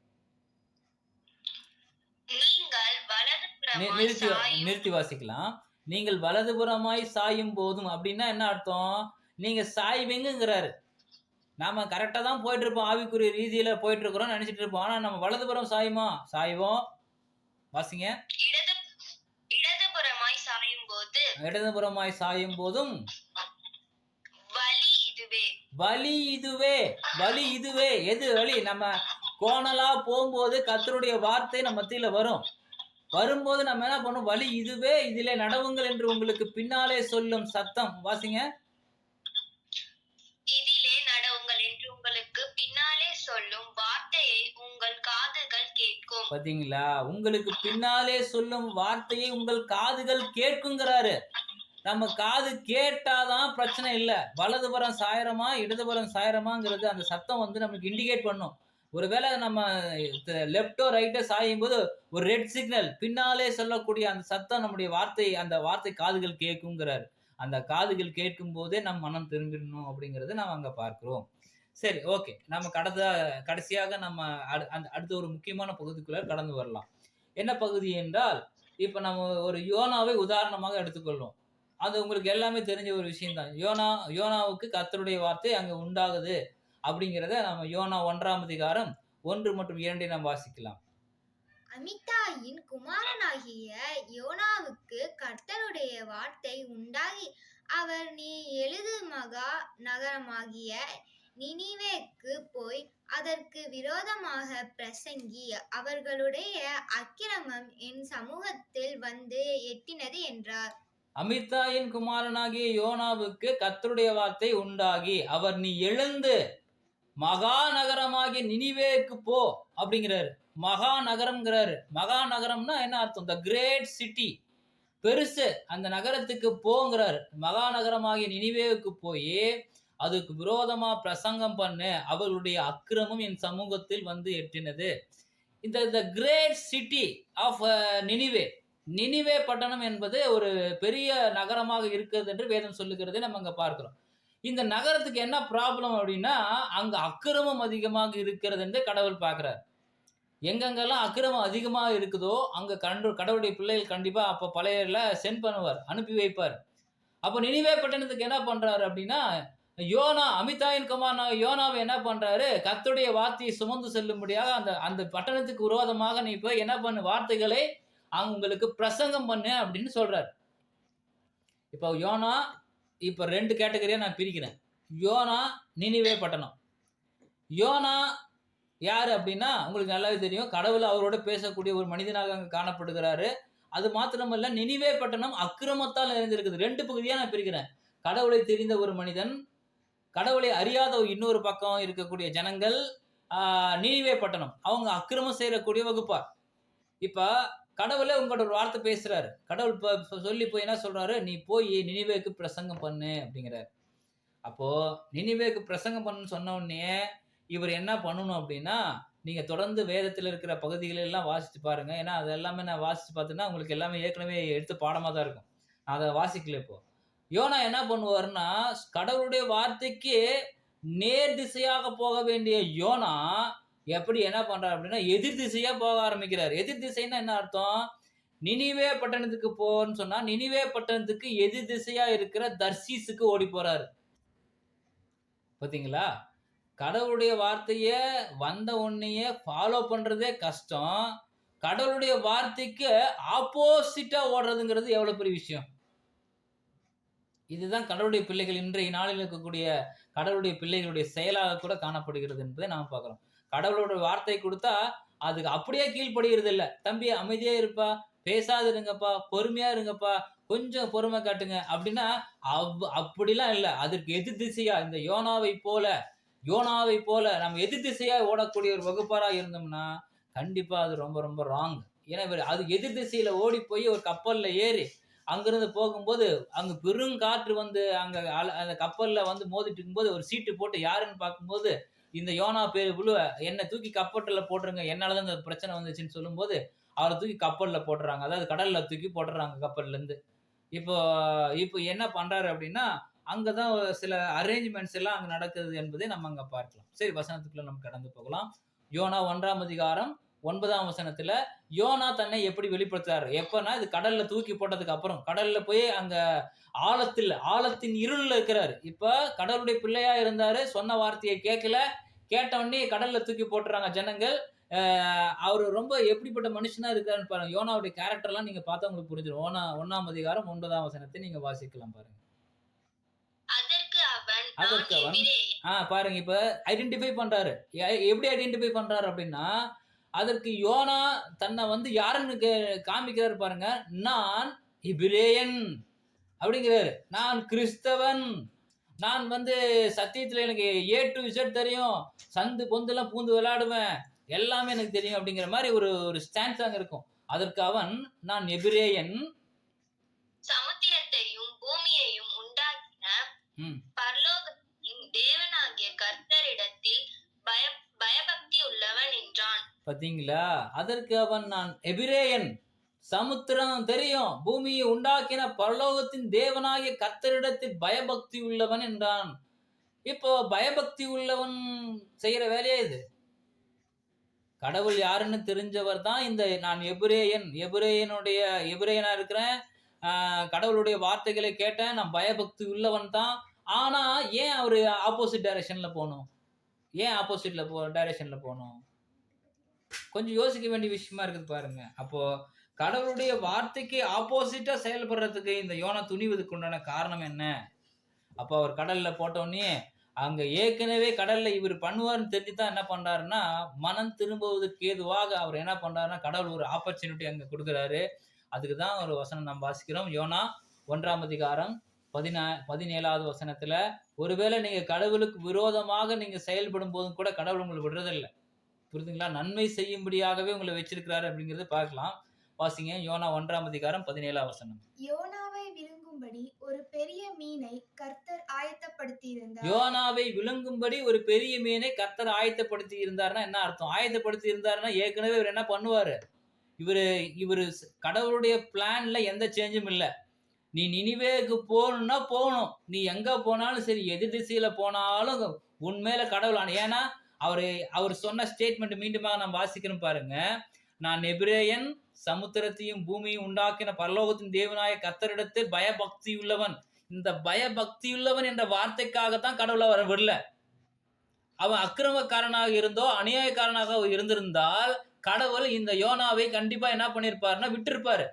நிறுத்தி வாசிக்கலாம். நீங்கள் வலதுபுறமாய் சாயும் போதும் அப்படின்னா என்ன அர்த்தம்? நீங்க சாய்வீங்கிறாரு. நாம கரெக்டா தான் போயிட்டு இருப்போம், ஆவிக்குரிய ரீதியில போயிட்டு இருக்கிறோம் நினைச்சிட்டு இருப்போம். ஆனா நம்ம வலதுபுறம் சாயுமா? சாய்வோம். வாசிங்க. இடதுபுறமாய் சாயும் போதும் வழி இதுவே. எது வழி? நம்ம கோணலா போகும்போது கர்த்தருடைய வார்த்தை நம்ம மத்தியில வரும்போது நம்ம என்ன பண்ணும்? வழி இதுவே, இதிலே நடவுங்கள் என்று உங்களுக்கு பின்னாலே சொல்லும் சத்தம். வாசிங்க. இதிலே நடவுங்கள் என்று உங்களுக்கு பின்னாலே சொல்லும் வார்த்தையை உங்கள் காதுகள் கேட்கும். பாத்தீங்களா? உங்களுக்கு பின்னாலே சொல்லும் வார்த்தையை உங்கள் காதுகள் கேட்குங்கிறாரு. நம்ம காது கேட்டாதான் பிரச்சனை இல்லை. வலதுபுறம் சாயரமா இடதுபுறம் சாயரமாங்கிறது அந்த சத்தம் வந்து நமக்கு இண்டிகேட் பண்ணும். ஒருவேளை நம்ம லெப்டோ ரைட்டோ சாயும் போது ஒரு ரெட் சிக்னல் பின்னாலே சொல்லக்கூடிய அந்த சத்தம் நம்முடைய அந்த வார்த்தை காதுகள் கேட்குங்கிறாரு. அந்த காதுகள் கேட்கும் போதே நம்ம மனம் திரும்பிடணும் அப்படிங்கறத நம்ம அங்க பார்க்கிறோம். சரி, ஓகே, நம்ம கடைசியாக நம்ம அடுத்த ஒரு முக்கியமான பகுதிக்குள்ள கடந்து வரலாம். என்ன பகுதி என்றால், இப்ப நம்ம ஒரு யோனாவை உதாரணமாக எடுத்துக்கொள்வோம். அது உங்களுக்கு எல்லாமே தெரிஞ்ச ஒரு விஷயம் தான். யோனாவுக்கு கர்த்தருடைய வார்த்தை அங்க உண்டாகுது அப்படிங்கிறத நம்ம யோனா 1ஆம் அதிகாரம் 1 மற்றும் 2 நாம் வாசிக்கலாம். அமித்தாயின் குமாரனாகிய யோனாவுக்கு கர்த்தருடைய வார்த்தை உண்டாகி அவர், நீ எழுது மகா நகரமாகிய நினிவேக்கு போய் அதற்கு விரோதமாக பிரசங்கி, அவர்களுடைய அக்கிரமம் என் சமூகத்தில் வந்து எட்டினது என்றார். அமித்தாயின் குமாரனாகிய யோனாவுக்கு கர்த்தருடைய வார்த்தை உண்டாகி அவர், நீ எழுந்து மகா நகரமாகிய நினிவேக்கு போ அப்படிங்கிறாரு. மகா நகரம்ங்கிறாரு. மகா நகரம்னா என்ன அர்த்தம்? த கிரேட் சிட்டி, பெருசு, அந்த நகரத்துக்கு போங்கிறாரு. மகா நகரமாகிய நினிவேவுக்கு போய் அதுக்கு விரோதமா பிரசங்கம் பண்ணு, அவர்களுடைய அக்கிரமம் என் சமூகத்தில் வந்து எட்டினது. இந்த great city of Nineveh, Nineveh பட்டணம் என்பது ஒரு பெரிய நகரமாக இருக்கிறது என்று வேதம் சொல்லுகிறதை நம்ம அங்க பார்க்கிறோம். இந்த நகரத்துக்கு என்ன ப்ராப்ளம் அப்படின்னா, அங்க அக்கிரமம் அதிகமாக இருக்கிறது என்று கடவுள் பார்க்கிறார். எங்கெங்கெல்லாம் அக்கிரமம் அதிகமாக இருக்குதோ அங்க கடவுளுடைய பிள்ளைகள் கண்டிப்பா அப்ப பழையல சென்ட் பண்ணுவார், அனுப்பி வைப்பார். அப்ப நினிவே பட்டணத்துக்கு என்ன பண்றாரு அப்படின்னா, யோனா, அமித்தாயின் குமாரனாக யோனாவை என்ன பண்றாரு, கர்த்தருடைய வார்த்தையை சுமந்து செல்லும்படியாக அந்த அந்த பட்டணத்துக்கு விரோதமாக நீ போய் என்ன பண்ணு, வார்த்தைகளை அவங்களுக்கு பிரசங்கம் பண்ணு அப்படின்னு சொல்றாரு. இப்போ யோனா, இப்ப 2 கேட்டகரியா நான் பிரிக்கிறேன். யோனா, நினிவே பட்டணம். யோனா யாரு அப்படின்னா உங்களுக்கு நல்லாவே தெரியும். கடவுள் அவரோட பேசக்கூடிய ஒரு மனிதனாக அங்க காணப்படுகிறாரு. அது மாத்திரமல்ல, நினிவே பட்டணம் அக்கிரமத்தால் நிறைந்திருக்குது. 2 பகுதியா நான் பிரிக்கிறேன். கடவுளை தெரிந்த ஒரு மனிதன், கடவுளை அறியாத இன்னொரு பக்கம் இருக்கக்கூடிய ஜனங்கள். நினிவே பட்டணம் அவங்க அக்கிரமம் செய்யக்கூடிய வகுப்பார். இப்ப கடவுளே உங்களோட ஒரு வார்த்தை பேசுறாரு. கடவுள் சொல்லி போய் என்ன சொல்றாரு, நீ போய் நினிவேக்கு பிரசங்கம் பண்ணு அப்படிங்கிறாரு. அப்போ நினிவேக்கு பிரசங்கம் பண்ணுன்னு சொன்ன உடனே இவர் என்ன பண்ணணும் அப்படின்னா, நீங்க தொடர்ந்து வேதத்தில் இருக்கிற பகுதிகளை எல்லாம் வாசிச்சு பாருங்க. ஏன்னா அது எல்லாமே நான் வாசிச்சு பார்த்தேன்னா உங்களுக்கு எல்லாமே ஏற்கனவே எடுத்து பாடமா தான் இருக்கும். நான் அதை வாசிக்கல இப்போ. யோனா என்ன பண்ணுவாருன்னா, கடவுளுடைய வார்த்தைக்கு நேர் திசையாக போக வேண்டிய யோனா எப்படி என்ன பண்றாரு அப்படின்னா, எதிர் திசையா போக ஆரம்பிக்கிறார். எதிர் திசைன்னா என்ன அர்த்தம்? நினிவே பட்டணத்துக்கு போன்னு சொன்னா, நினிவே பட்டணத்துக்கு எதிர் திசையா இருக்கிற தர்சீசுக்கு ஓடி போறாரு. பாத்தீங்களா? கடவுளுடைய வார்த்தைய வந்த உடனேயே ஃபாலோ பண்றதே கஷ்டம். கடவுளுடைய வார்த்தைக்கு ஆப்போசிட்டா ஓடுறதுங்கிறது எவ்வளவு பெரிய விஷயம். இதுதான் கடவுளுடைய பிள்ளைகள் இன்றைய நாளில் இருக்கக்கூடிய கடவுளுடைய பிள்ளைகளுடைய செயலாக கூட காணப்படுகிறது என்பதை நாம் பார்க்கிறோம். கடவுளோட வார்த்தை கொடுத்தா அதுக்கு அப்படியே கீழ்ப்படுகிறது இல்ல. தம்பி அமைதியா இருப்பா, பேசாது இருங்கப்பா, பொறுமையா இருங்கப்பா, கொஞ்சம் பொறுமை காட்டுங்க அப்படின்னா அப்படிலாம் இல்ல. அதற்கு எதிர் திசையா இந்த யோனாவை போல நம்ம எதிர் திசையா ஓடக்கூடிய ஒரு வகுப்பாரா இருந்தோம்னா கண்டிப்பா அது ரொம்ப ரொம்ப ராங். ஏன்னா அது எதிர் திசையில ஓடி போய் ஒரு கப்பல்ல ஏறி அங்கிருந்து போகும்போது அங்க பெருங்காற்று வந்து அங்க அந்த கப்பல்ல வந்து மோதிட்டு இருக்கும்போது ஒரு சீட்டு போட்டு யாருன்னு பார்க்கும்போது இந்த யோனா பேரு விழுவ, என்னை தூக்கி கப்பல்ல போட்டுருங்க, என்னாலதான் இந்த பிரச்சனை வந்துச்சுன்னு சொல்லும்போது அவரை தூக்கி கப்பல்ல போட்டுறாங்க. அதாவது கடல்ல தூக்கி போட்டுறாங்க கப்பல்ல இருந்து. இப்போ இப்போ என்ன பண்றாரு அப்படின்னா, அங்கதான் சில அரேஞ்ச்மெண்ட்ஸ் எல்லாம் அங்க நடக்குது என்பதை நம்ம அங்க பார்க்கலாம். சரி, வசனத்துக்குள்ள நம்ம கடந்து போகலாம். யோனா 1ஆம் அதிகாரம் 9ஆம் வசனத்துல யோனா தன்னை எப்படி வெளிப்படுத்துறாரு எப்பன்னா, இது கடல்ல தூக்கி போட்டதுக்கு அப்புறம் கடல்ல போய் அங்க ஆழத்தின் இருள்ல இருக்கிறாரு. இப்ப கடவுளுடைய பிள்ளையா இருந்தாரு, சொன்ன வார்த்தையை கேட்கல, கேட்ட உடனே கடல்ல தூக்கி போட்டுறாங்க ஜனங்கள். அவரு ரொம்ப எப்படிப்பட்ட மனுஷனா இருக்காருன்னு பாருங்க. யோனாவுடைய கேரக்டர் எல்லாம் நீங்க பார்த்தா உங்களுக்கு புரிஞ்சிடும். 1ஆம் அதிகாரம் 9ஆம் வசனத்தை நீங்க வாசிக்கலாம் பாருங்க. அதற்கு அவன் பாருங்க, இப்ப ஐடென்டிஃபை பண்றாரு. எப்படி ஐடென்டிஃபை பண்றாரு அப்படின்னா, அதற்கு யோனா தன்னை வந்து யாருன்னு காமிக்கிறாரு பாருங்க. நான் எபிரேயன் அப்படிங்கிறாரு. நான் கிறிஸ்தவன், நான் வந்து சத்தியத்துல எனக்கு A to Z தெரியும், சந்து பொந்தெல்லாம் பூந்து விளையாடுவேன், எல்லாமே எனக்கு தெரியும் அப்படிங்கிற மாதிரி ஒரு ஸ்டான்ஸ் அங்க இருக்கும். அதற்கு அவன், நான் எபிரேயன், சமுத்திரத்தையும் பூமியையும் உண்டாக்கின பரலோகத்தின் தேவனாகிய கர்த்தரிடத்தில் பயபக்தி உள்ளவன் என்றான். பாத்தீங்களா? அதற்கு அவன், நான் எபிரேயன், சமுத்திரம் தெரியும், பூமியை உண்டாக்கின பரலோகத்தின் தேவனாகிய கர்த்தரிடத்தில் பயபக்தி உள்ளவன் என்றான். இப்போ பயபக்தி உள்ளவன் செய்யற வேலையே இது. கடவுள் யாருன்னு தெரிஞ்சவர் தான் இந்த நான் எபிரேயனா இருக்கிறேன், கடவுளுடைய வார்த்தைகளை கேட்டேன், நான் பயபக்தி உள்ளவன் தான். ஆனா ஏன் அவரு ஆப்போசிட் டைரக்ஷன்ல போகணும்? ஏன் ஆப்போசிட்ல டைரக்ஷன்ல போகணும்? கொஞ்சம் யோசிக்க வேண்டிய விஷயமா இருக்குது பாருங்க. அப்போ கடவுளுடைய வார்த்தைக்கு ஆப்போசிட்டா செயல்படுறதுக்கு இந்த யோனா துணிவதுக்கு உண்டான காரணம் என்ன? அப்போ அவர் கடல்ல போட்டோடனே அங்க ஏற்கனவே கடல்ல இவர் பண்ணுவார்னு தெரிஞ்சுதான் என்ன பண்றாருன்னா, மனம் திரும்புவதற்கு ஏதுவாக அவர் என்ன பண்றாருன்னா, கடவுள் ஒரு ஆப்பர்ச்சுனிட்டி அங்க கொடுக்குறாரு. அதுக்கு தான் ஒரு வசனம் நாம் வாசிக்கிறோம். யோனா 1ஆம் அதிகாரம் 17வது வசனத்துல, ஒருவேளை நீங்க கடவுளுக்கு விரோதமாக நீங்க செயல்படும் போதும் கூட கடவுள் உங்களை விடுறதில்ல. புரியுதுங்களா? நன்மை செய்யும்படியாகவே உங்களை வச்சிருக்கிறாரு அப்படிங்கறத பார்க்கலாம். வாசிங்க. யோனா 1ஆம் அதிகாரம் 17ஆம் வசனம். யோனாவை விழுங்கும்படி ஒரு பெரிய மீனை கர்த்தர் ஆயத்தப்படுத்தியிருந்தார். யோனாவை விழுங்கும்படி ஒரு பெரிய மீனை கர்த்தர் ஆயத்தப்படுத்தி இருந்தாருன்னா என்ன அர்த்தம்? ஆயத்தப்படுத்தி இருந்தாருன்னா ஏற்கனவே இவர் என்ன பண்ணுவாரு? இவரு கடவுளுடைய பிளான்ல எந்த சேஞ்சும் இல்ல. நீ நினிவேக்கு போகணும்னா போகணும். நீ எங்க போனாலும் சரி, எதிர் திசையில போனாலும் உன் மேல கடவுள் ஏன்னா அவர் சொன்ன ஸ்டேட்மெண்ட் மீண்டுமாக நாம் வாசிக்கிறோம் பாருங்க. நான் எபிரேயன், சமுத்திரத்தையும் பூமியும் உண்டாக்கின பரலோகத்தின் தேவனாய கர்த்தரிடத்தில் பயபக்தி உள்ளவன். இந்த பயபக்தி உள்ளவன் என்ற வார்த்தைக்காகத்தான் கடவுளை வர விடல. அவன் அக்கிரமக்காரனாக இருந்தோ அநியாயக்காரனாக இருந்திருந்தால் கடவுள் இந்த யோனாவை கண்டிப்பா என்ன பண்ணிருப்பாருன்னா விட்டிருப்பாரு.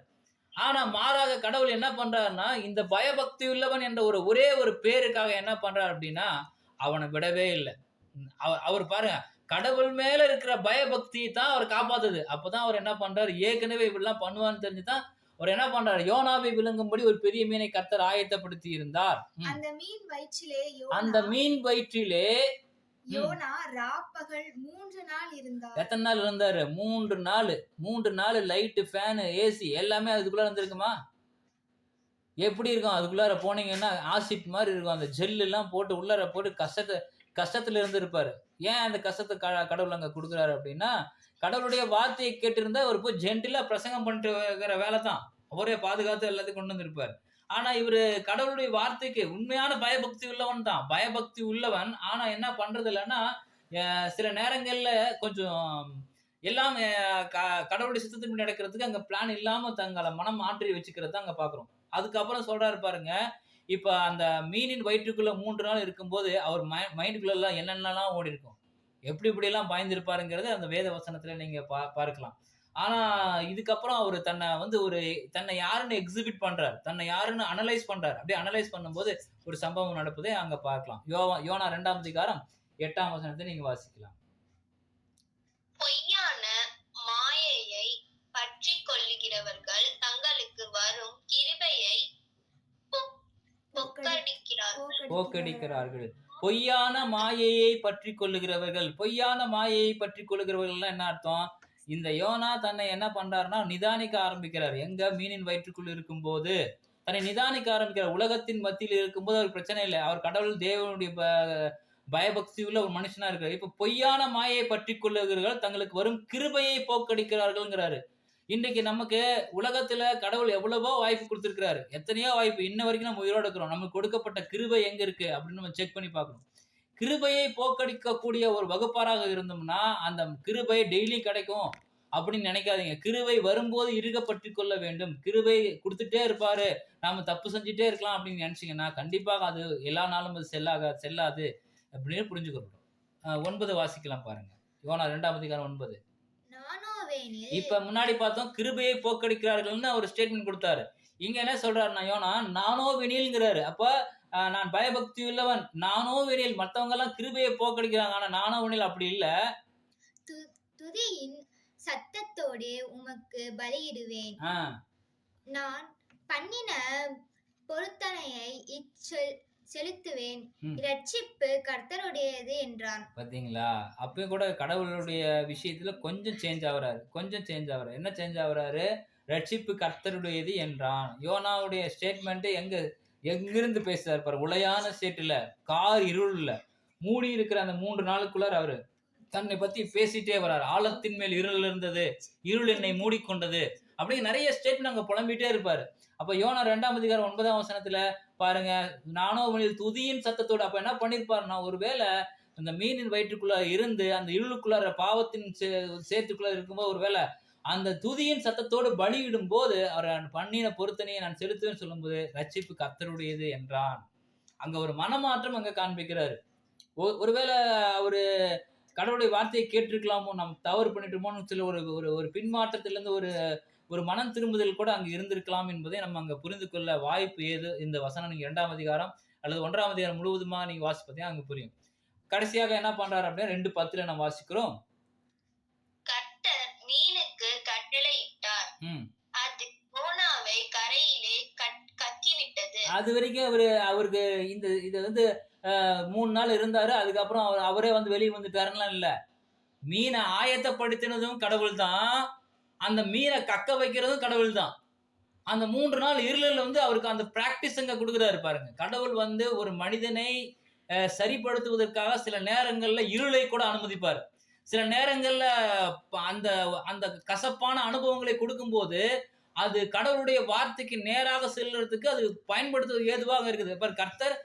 ஆனா மாறாக கடவுள் என்ன பண்றாருன்னா, இந்த பயபக்தி உள்ளவன் என்ற ஒரே ஒரு பேருக்காக என்ன பண்றாரு அப்படின்னா, அவனை விடவே இல்லை. அவர் பாருங்க, கடவுள் மேல இருக்கிற பயபக்தியை தான் அவர் காப்பாத்துது. அப்பதான் அவர் என்ன பண்றாரு, ஏற்கனவே இப்படிலாம் பண்ணுவான்னு தெரிஞ்சுதான் அவர் என்ன பண்றாரு, யோனாவை விழுங்கும்படி ஒரு பெரிய மீனை கர்த்தர் ஆயத்தப்படுத்தி இருந்தார். அந்த மீன் வயிற்றிலே யோனா ராப்பகல் 3 நாள் இருந்தார். எத்தனை நாள் இருந்தாரு? 3 நாள். 3 நாள் லைட்டு, ஃபேனு, ஏசி எல்லாமே அதுக்குள்ள இருந்திருக்குமா? எப்படி இருக்கும்? அதுக்குள்ளார போனீங்கன்னா ஆசிட் மாதிரி இருக்கும். அந்த ஜெல் எல்லாம் போட்டு உள்ளார போட்டு கஷ்டத்துல இருந்திருப்பாரு. ஏன் அந்த கஷ்டத்தை கடவுள் அங்க கொடுக்குறாரு அப்படின்னா, கடவுளுடைய வார்த்தையை கேட்டிருந்தா அவர் போய் ஜென்டிலா பிரசங்கம் பண்ணிட்டு இருக்கிற வேலை தான். அவரே பாதுகாத்து எல்லாத்தையும் கொண்டு வந்திருப்பாரு. ஆனா இவரு கடவுளுடைய வார்த்தைக்கு உண்மையான பயபக்தி உள்ளவன் தான். பயபக்தி உள்ளவன். ஆனா என்ன பண்றது இல்லைன்னா, சில நேரங்கள்ல கொஞ்சம் எல்லாம் கடவுளுடைய சித்தத்தின்படி நடக்கிறதுக்கு அங்க பிளான் இல்லாம தங்களை மனம் மாற்றி வச்சுக்கிறத அங்க பாக்குறோம். அதுக்கப்புறம் சொல்றாரு பாருங்க, இப்ப அந்த மீனின் வயிற்றுக்குள்ள 3 நாள் இருக்கும்போது அவர் மைண்டுக்குள்ள எல்லாம் என்னென்னலாம் ஓடி இருக்கும், எப்படி எல்லாம் பாய்ந்திருப்பாருங்கிறது அந்த வேத வசனத்துல நீங்க பார்க்கலாம். ஆனா இதுக்கப்புறம் அவர் தன்னை யாருன்னு எக்ஸிபிட் பண்றாரு, தன்னை யாருன்னு அனலைஸ் பண்றாரு. அப்படியே அனலைஸ் பண்ணும்போது ஒரு சம்பவம் நடப்பதை அங்க பார்க்கலாம். யோனா 2ஆம் அதிகாரம் 8ஆம் வசனத்தை நீங்க வாசிக்கலாம். பொய்யான மாயையை பற்றி கொள்ளுகிறவர்கள் தங்களுக்கு வரும் கிருபையை போக்கடிக்கிறார்கள். பொய்யான மாயையை பற்றி கொள்ளுகிறவர்கள். பொய்யான மாயையை பற்றி கொள்ளுகிறவர்கள் என்ன அர்த்தம்? இந்த யோனா தன்னை என்ன பண்றாருன்னா நிதானிக்க ஆரம்பிக்கிறார். எங்க? மீனின் வயிற்றுக்குள் இருக்கும் போது தன்னை நிதானிக்க ஆரம்பிக்கிறார். உலகத்தின் மத்தியில் இருக்கும்போது அவர் பிரச்சனை இல்லை. அவர் கடவுள் தேவனுடைய பயபக்தி உள்ள ஒரு மனுஷனா இருக்கிறார். இப்ப பொய்யான மாயையை பற்றி கொள்ளுகிறவர்கள் தங்களுக்கு வரும் கிருபையை போக்கடிக்கிறார்கள்ங்கிறாரு. இன்றைக்கு நமக்கு உலகத்துல கடவுள் எவ்வளவோ வாய்ப்பு கொடுத்திருக்கிறாரு. எத்தனையோ வாய்ப்பு. இன்ன வரைக்கும் நம்ம உயிரோட இருக்கிறோம். நமக்கு கொடுக்கப்பட்ட கிருபை எங்க இருக்கு அப்படின்னு நம்ம செக் பண்ணி பார்க்கணும். கிருபையை போக்கடிக்கக்கூடிய ஒரு வகுப்பாராக இருந்தோம்னா அந்த கிருபை டெய்லி கிடைக்கும் அப்படின்னு நினைக்காதீங்க. கிருபை வரும்போது இறுக பற்றி கொள்ள வேண்டும். கிருபை கொடுத்துட்டே இருப்பாரு, நாம தப்பு செஞ்சுட்டே இருக்கலாம் அப்படின்னு நினைச்சீங்கன்னா கண்டிப்பாக அது எல்லா நாளும் அது செல்லாது அப்படின்னு புரிஞ்சுக்கிறோம். 9 வாசிக்கலாம் பாருங்க. யோனா 2ஆம் அதிகாரம் 9. இப்ப முன்னாடி பார்த்தோம் கிருபையை போக்கடிக்கிறார்கள்னு ஒரு ஸ்டேட்மெண்ட் கொடுத்தாரு. இங்க என்ன சொல்றாருன்னா யோனா நானோ வினில்ங்கிறாரு. அப்ப நான் பயபக்தி உள்ளவன், நானோ வினில். மத்தவங்க எல்லாம் கிருபையை போக்கடிக்கிறாங்க, ஆனா நானோ வினில் அப்படி இல்ல. துதியின் சத்தத்தோடு உமக்கு பலியிடுவேன். நான் பண்ணின பொருத்தனையை செலுத்துவேன். ரட்சிப்பு கர்த்தருடையது என்றான். பாத்தீங்களா? அப்பயும் கூட கடவுளுடைய விஷயத்துல கொஞ்சம் சேஞ்ச் ஆகுறாரு. என்ன சேஞ்ச் ஆகுறாரு? ரட்சிப்பு கர்த்தருடையது என்றான். யோனாவுடைய ஸ்டேட்மெண்ட் எங்கிருந்து பேசுறாரு பாரு. உளையான ஸ்டேட்ல, கார் இருள்ல மூடி இருக்கிற அந்த 3 நாளுக்குள்ளார அவரு தன்னை பத்தி பேசிட்டே வர்றாரு. ஆழத்தின் மேல் இருள் இருந்தது, இருள் என்னை மூடிக்கொண்டது அப்படின்னு நிறைய ஸ்டேட்மெண்ட் அங்க புலம்பிட்டே இருப்பாரு. அப்ப யோனா 2ஆம் அதிகாரம் 9ஆம் வசனத்துல பாருங்க, நானோ துதியின் சத்தத்தோடு. அப்ப என்ன பண்ணிருப்பாருன்னா, ஒருவேளை அந்த மீனின் வயிற்றுக்குள்ள இருந்து அந்த இருளுக்குள்ளார பாவத்தின் சேத்துக்குள்ள இருக்கும்போது ஒருவேளை அந்த துதியின் சத்தத்தோடு பலியிடும் போது அவர் பண்ணின பொருத்தனையை நான் செலுத்துவேன்னு சொல்லும்போது ரட்சிப்பு கர்த்தருடையது என்றான். அங்க ஒரு மனமாற்றம் அங்க காண்பிக்கிறாரு. ஒருவேளை அவரு கடவுளுடைய வார்த்தையை கேட்டிருக்கலாமோ, நம்ம தவறு பண்ணிட்டோமோன்னு சில ஒரு ஒரு ஒரு பின்மாற்றத்திலிருந்து ஒரு மனம் திரும்புதல் கூட அங்க இருந்திருக்கலாம் என்பதை நம்ம அங்க புரிந்து கொள்ள வாய்ப்பு ஏது. இந்த வசனம் நீங்க 2ஆம் அதிகாரம் அல்லது 1ஆம் அதிகாரம் முழுவதுமா நீங்க வாசிச்சு பார்த்தீங்கன்னா அங்க புரியும். கடைசியாக என்ன பண்றாரு அப்படின்னா 2:10 நம்ம வாசிக்கிறோம். கர்த்தர் மீனுக்கு கட்டளையிட்டார், அது யோனாவை கரையிலே கக்கிவிட்டது. அது வரைக்கும் அவருக்கு இதை வந்து 3 நாள் இருந்தாரு. அதுக்கப்புறம் அவரே வந்து வெளியே வந்துட்டாருலாம் இல்ல. மீனை ஆயத்தப்படுத்தினதும் கடவுள் தான், அந்த மீனை கக்க வைக்கிறதும் கடவுள் தான். அந்த 3 நாள் இருளில் வந்து அவருக்கு அந்த பிராக்டிஸ் அங்க கொடுக்குறாரு பாருங்க. கடவுள் வந்து ஒரு மனிதனை சரிப்படுத்துவதற்காக சில நேரங்கள்ல இருளை கூட அனுமதிப்பார். சில நேரங்கள்ல அந்த அந்த கசப்பான அனுபவங்களை கொடுக்கும்போது அது கடவுளுடைய வார்த்தைக்கு நேராக செல்றதுக்கு அது பயன்படுத்துவது ஏதுவாக இருக்குது. இப்ப கர்த்தர்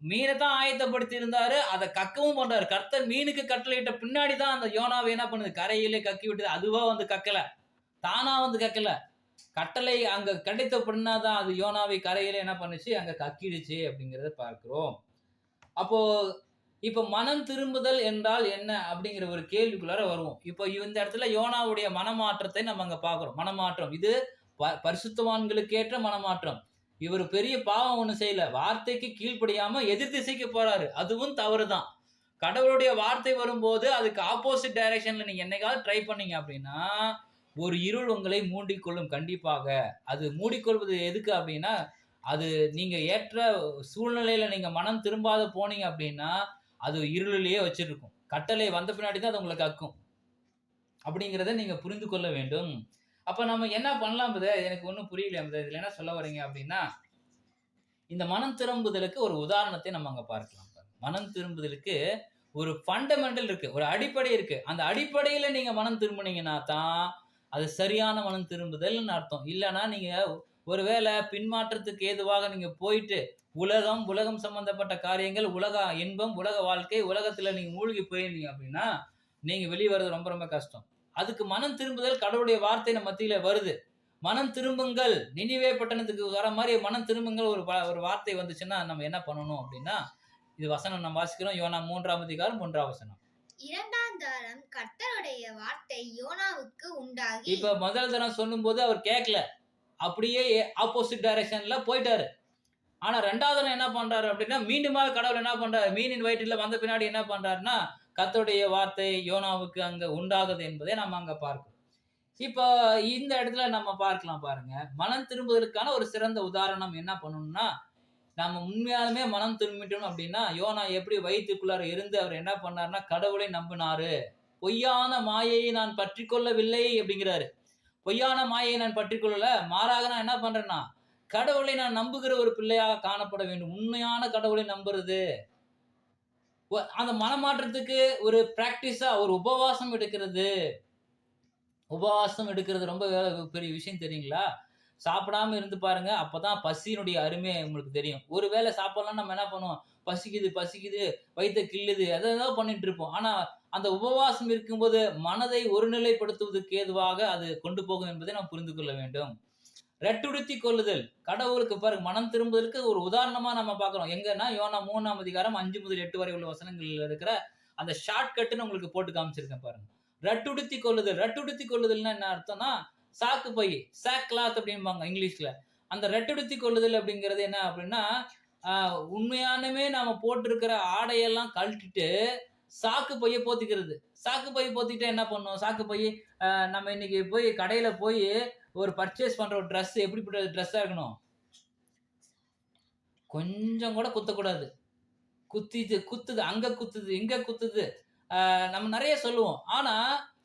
மீனை தான் ஆயத்தப்படுத்தி இருந்தாரு, அதை கக்கவும் பண்றாரு. கர்த்தர் மீனுக்கு கட்டளையிட்ட பின்னாடி தான் அந்த யோனாவை என்ன பண்ணுது, கரையிலே கக்கி விட்டது. அதுவா வந்து கக்கல, தானா வந்து கக்கல. கட்டளை அங்க கிடைத்த பின்னாதான் அது யோனாவை கரையில என்ன பண்ணுச்சு, அங்க கக்கிடுச்சு அப்படிங்கிறத பார்க்கிறோம். அப்போ இப்ப மனம் திரும்புதல் என்றால் என்ன அப்படிங்கிற ஒரு கேள்விக்குள்ளார வருவோம். இப்போ இந்த இடத்துல யோனாவுடைய மனமாற்றத்தை நம்ம அங்க பார்க்கிறோம். மனமாற்றம் இது பரிசுத்தவான்களுக்கு ஏற்ற மனமாற்றம். இவர் பெரிய பாவம் ஒண்ணு செய்யல, வார்த்தைக்கு கீழ்ப்படியாம எதிர் திசைக்கு போறாரு, அதுவும் தவறுதான். கடவுளுடைய வார்த்தை வரும்போது அதுக்கு ஆப்போசிட் டைரக்ஷன்ல நீங்க என்னைக்காவது ட்ரை பண்ணீங்க அப்படின்னா ஒரு இருள் உங்களை மூடிக்கொள்ளும். கண்டிப்பாக அது மூடிக்கொள்வது எதுக்கு அப்படின்னா, அது நீங்க ஏற்ற சூழ்நிலையில நீங்க மனம் திரும்பாத போனீங்க அப்படின்னா அது இருளிலேயே வச்சிருக்கும். கட்டளை வந்த பின்னாடி தான் அது உங்களை கக்கும் அப்படிங்கிறத நீங்க புரிந்து கொள்ள வேண்டும். அப்ப நம்ம என்ன பண்ணலாம், எனக்கு ஒன்றும் புரியல. இதுல என்ன சொல்ல வரீங்க அப்படின்னா, இந்த மனம் திரும்புதலுக்கு ஒரு உதாரணத்தை நம்ம அங்க பார்க்கலாம். மனம் திரும்புதலுக்கு ஒரு ஃபண்டமெண்டல் இருக்கு, ஒரு அடிப்படை இருக்கு. அந்த அடிப்படையில நீங்க மனம் திரும்பினீங்கன்னா தான் அது சரியான மனம் திரும்புதல்னு அர்த்தம். இல்லைன்னா நீங்க ஒருவேளை பின்மாற்றத்துக்கு ஏதுவாக நீங்க போயிட்டு உலகம் சம்பந்தப்பட்ட காரியங்கள், உலக இன்பம், உலக வாழ்க்கை, உலகத்துல நீங்க மூழ்கி போயிருந்தீங்க அப்படின்னா நீங்க வெளியே வர்றது ரொம்ப ரொம்ப கஷ்டம். அதுக்கு மனம் திரும்புதல் கடவுளுடைய வார்த்தை நம்ம மத்தியில வருது. மனம் திரும்புங்கள், நினிவே பட்டணத்துக்கு வர மாதிரி மனம் திரும்புங்கள் ஒரு வார்த்தை வந்துச்சுன்னா நம்ம என்ன பண்ணணும் அப்படின்னா, இது வசனம் நம்ம வாசிக்கிறோம். யோனா 3ஆம் அதிகாரம் 1ஆம் வசனம். 2ஆம் தரம் கர்த்தருடைய வார்த்தை யோனாவுக்கு உண்டாகி. இப்ப முதல் தரம் சொல்லும் போது அவர் கேட்கல, அப்படியே ஆப்போசிட் டைரக்ஷன்ல போயிட்டாரு. ஆனா 2ஆவது தரம் என்ன பண்றாரு அப்படின்னா, மீண்டுமாக கடவுள் என்ன பண்றாரு, மீனின் வயிற்றில வந்த பின்னாடி என்ன பண்றாருன்னா கர்த்தருடைய வார்த்தை யோனாவுக்கு அங்க உண்டாகுது என்பதை நம்ம அங்க பார்க்கிறோம். இப்போ இந்த இடத்துல நம்ம பார்க்கலாம் பாருங்க, மனம் திரும்புவதற்கான ஒரு சிறந்த உதாரணம் என்ன பண்ணணும்னா, நம்ம உண்மையாலுமே மனம் திரும்பிட்டோம் அப்படின்னா யோனா எப்படி வயிற்றுக்குள்ளார இருந்து அவர் என்ன பண்ணாருன்னா கடவுளை நம்பினாரு. பொய்யான மாயையை நான் பற்றி கொள்ளவில்லை அப்படிங்கிறாரு. பொய்யான மாயையை நான் பற்றி கொள்ளல, மாறாக நான் என்ன பண்றேன்னா கடவுளை நான் நம்புகிற ஒரு பிள்ளையாக காணப்பட வேண்டும். உண்மையான கடவுளை நம்புறது, அந்த மனமாற்றத்துக்கு ஒரு பிராக்டிஸா ஒரு உபவாசம் எடுக்கிறது. உபவாசம் எடுக்கிறது ரொம்ப பெரிய விஷயம் தெரியுங்களா? சாப்பிடாம இருந்து பாருங்க, அப்பதான் பசியினுடைய அருமை உங்களுக்கு தெரியும். ஒருவேளை சாப்பிடலாம் நம்ம என்ன பண்ணுவோம், பசிக்குது வயிற்ற கிள்ளுது, ஏதோ பண்ணிட்டு இருப்போம். ஆனா அந்த உபவாசம் இருக்கும்போது மனதை ஒருநிலைப்படுத்துவதற்கு ஏதுவாக அது கொண்டு போகும் என்பதை நாம் புரிந்து கொள்ள வேண்டும். ரெட்டுடுத்தி கொள்ளுதல், கடவுளுக்கு பாருங்க மனம் திரும்புதலுக்கு ஒரு உதாரணமா நம்ம பார்க்கிறோம். எங்கன்னா யோனா 3ஆம் அதிகாரம் 5 முதல் 8 வரை உள்ள வசனங்கள்ல இருக்கிற அந்த ஷார்ட் கட்டுன்னு உங்களுக்கு போட்டு காமிச்சிருக்கேன் பாருங்க. ரெட்டுடுத்தி கொள்ளுதல்னா என்ன அர்த்தம்னா, சாக்கு பை, சாக் கிளாத் அப்படிம்பாங்க இங்கிலீஷ்ல. அந்த ரெட்டுடுத்தி கொள்ளுதல் அப்படிங்கிறது என்ன அப்படின்னா, உண்மையானமே நாம போட்டிருக்கிற ஆடையெல்லாம் கழட்டிட்டு சாக்கு பைய போத்திக்கிறது. சாக்கு பை போத்திட்டு என்ன பண்ணும், சாக்கு பை நம்ம இன்னைக்கு போய் கடையில போய் ஒரு பர்ச்சேஸ் பண்ற ஒரு ட்ரெஸ் எப்படிப்பட்ட ட்ரெஸ்ஸா இருக்கணும், கொஞ்சம் கூட குத்தக்கூடாது. குத்துது அங்க குத்துது இங்க குத்துது, நம்ம நிறைய சொல்லுவோம். ஆனா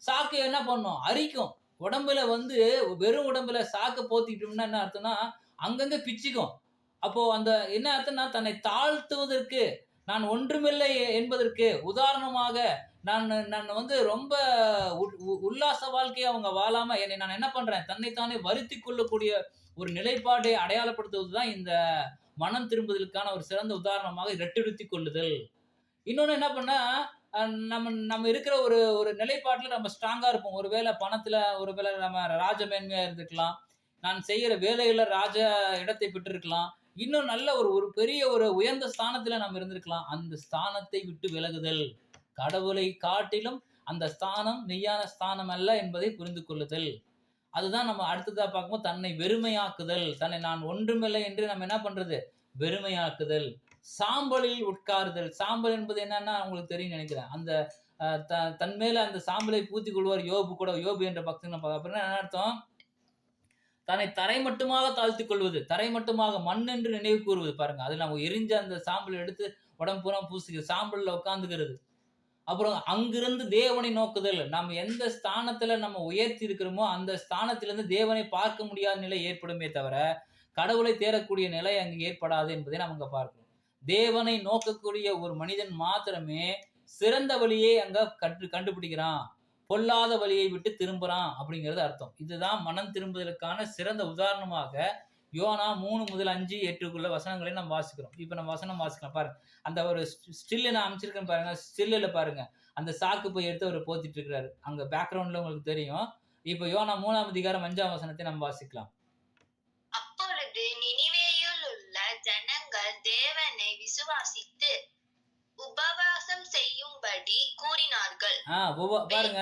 சாக்கு என்ன பண்ணும், அரிக்கும். உடம்புல வந்து வெறும் உடம்புல சாக்கு போத்திக்கிட்டோம்னா என்ன அர்த்தம்னா அங்கங்க பிச்சுக்கும். அப்போ அந்த என்ன அர்த்தம்னா தன்னை தாழ்த்துவதற்கு, நான் ஒன்றுமில்லை என்பதற்கு உதாரணமாக நான் வந்து ரொம்ப உல்லாச வாழ்க்கையை அவங்க வாழாம என்னை நான் என்ன பண்றேன், தன்னைத்தானே வருத்தி கொள்ளக்கூடிய ஒரு நிலைப்பாட்டை அடையாளப்படுத்துவது தான் இந்த மனம் திரும்புதலுக்கான ஒரு சிறந்த உதாரணமாக ரெட்டுடுத்தி கொள்ளுதல். இன்னொன்னு என்ன பண்ணா, நம்ம நம்ம இருக்கிற ஒரு ஒரு நிலைப்பாட்டில் நம்ம ஸ்ட்ராங்காக இருப்போம். ஒருவேளை பணத்தில் ஒருவேளை நம்ம ராஜமேன்மையாக இருந்துக்கலாம், நான் செய்கிற வேலையில் ராஜ இடத்தை பெற்றிருக்கலாம், இன்னும் நல்ல ஒரு ஒரு பெரிய ஒரு உயர்ந்த ஸ்தானத்தில் நம்ம இருந்திருக்கலாம். அந்த ஸ்தானத்தை விட்டு விலகுதல், கடவுளை காட்டிலும் அந்த ஸ்தானம் மெய்யான ஸ்தானம் அல்ல என்பதை புரிந்து கொள்ளுதல். அதுதான் நம்ம அடுத்ததா பார்க்கும்போது தன்னை வெறுமையாக்குதல், தன்னை நான் ஒன்றுமில்லை என்று நம்ம என்ன பண்றது, வெறுமையாக்குதல். சாம்பலில் உட்காருதல். சாம்பல் என்பது என்னன்னா உங்களுக்கு தெரியும் நினைக்கிறேன். அந்த தன் மேல அந்த சாம்பலை பூத்தி கொள்வார் யோபு கூட. யோபு என்ற பக்தன் அப்படின்னா என்ன அர்த்தம், தன்னை தரை மட்டுமாக தாழ்த்திக் கொள்வது, தரை மட்டுமாக மண் என்று நினைவு கூறுவது. பாருங்க, அது நம்ம எரிஞ்ச அந்த சாம்பல் எடுத்து உடம்பு பூரா பூசிக்கிறது, சாம்பல்ல உட்காந்துக்கிறது. அப்புறம் அங்கிருந்து தேவனை நோக்குதல். நம்ம எந்த ஸ்தானத்துல நம்ம உயர்த்தி இருக்கிறோமோ அந்த ஸ்தானத்திலிருந்து தேவனை பார்க்க முடியாத நிலை ஏற்படுமே தவிர கடவுளை தேடக்கூடிய நிலை அங்கு ஏற்படாது என்பதை நம்ம அங்க பார்க்கிறோம். தேவனை நோக்கக்கூடிய ஒரு மனிதன் மாத்திரமே சிறந்த வழியை அங்க கண்டுபிடிக்கிறான், பொல்லாத வழியை விட்டு திரும்புறான் அப்படிங்கிறது அர்த்தம். இதுதான் மனம் திரும்புதலுக்கான சிறந்த உதாரணமாக யோனா 3-5-8 வசனங்களை நம்ம வாசிக்கிறோம். இப்ப நம்ம வசனம் வாசிக்கலாம் பாருங்க. அந்த ஒரு ஸ்டில் நான் அமைச்சிருக்கேன் பாருங்க. ஸ்டில்ல பாருங்க, அந்த சாக்கு போய் எடுத்து அவர் போத்திட்டு இருக்கிறாரு. அங்க பேக்ரவுண்ட்ல உங்களுக்கு தெரியும். இப்ப யோனா 3-5 நம்ம வாசிக்கலாம். அப்பொழுது நினிவேயில் உள்ள ஜனங்கள் தேவனை விசுவாசித்து உபவாசம் செய்யும்படி கூறினார்கள். பாருங்க,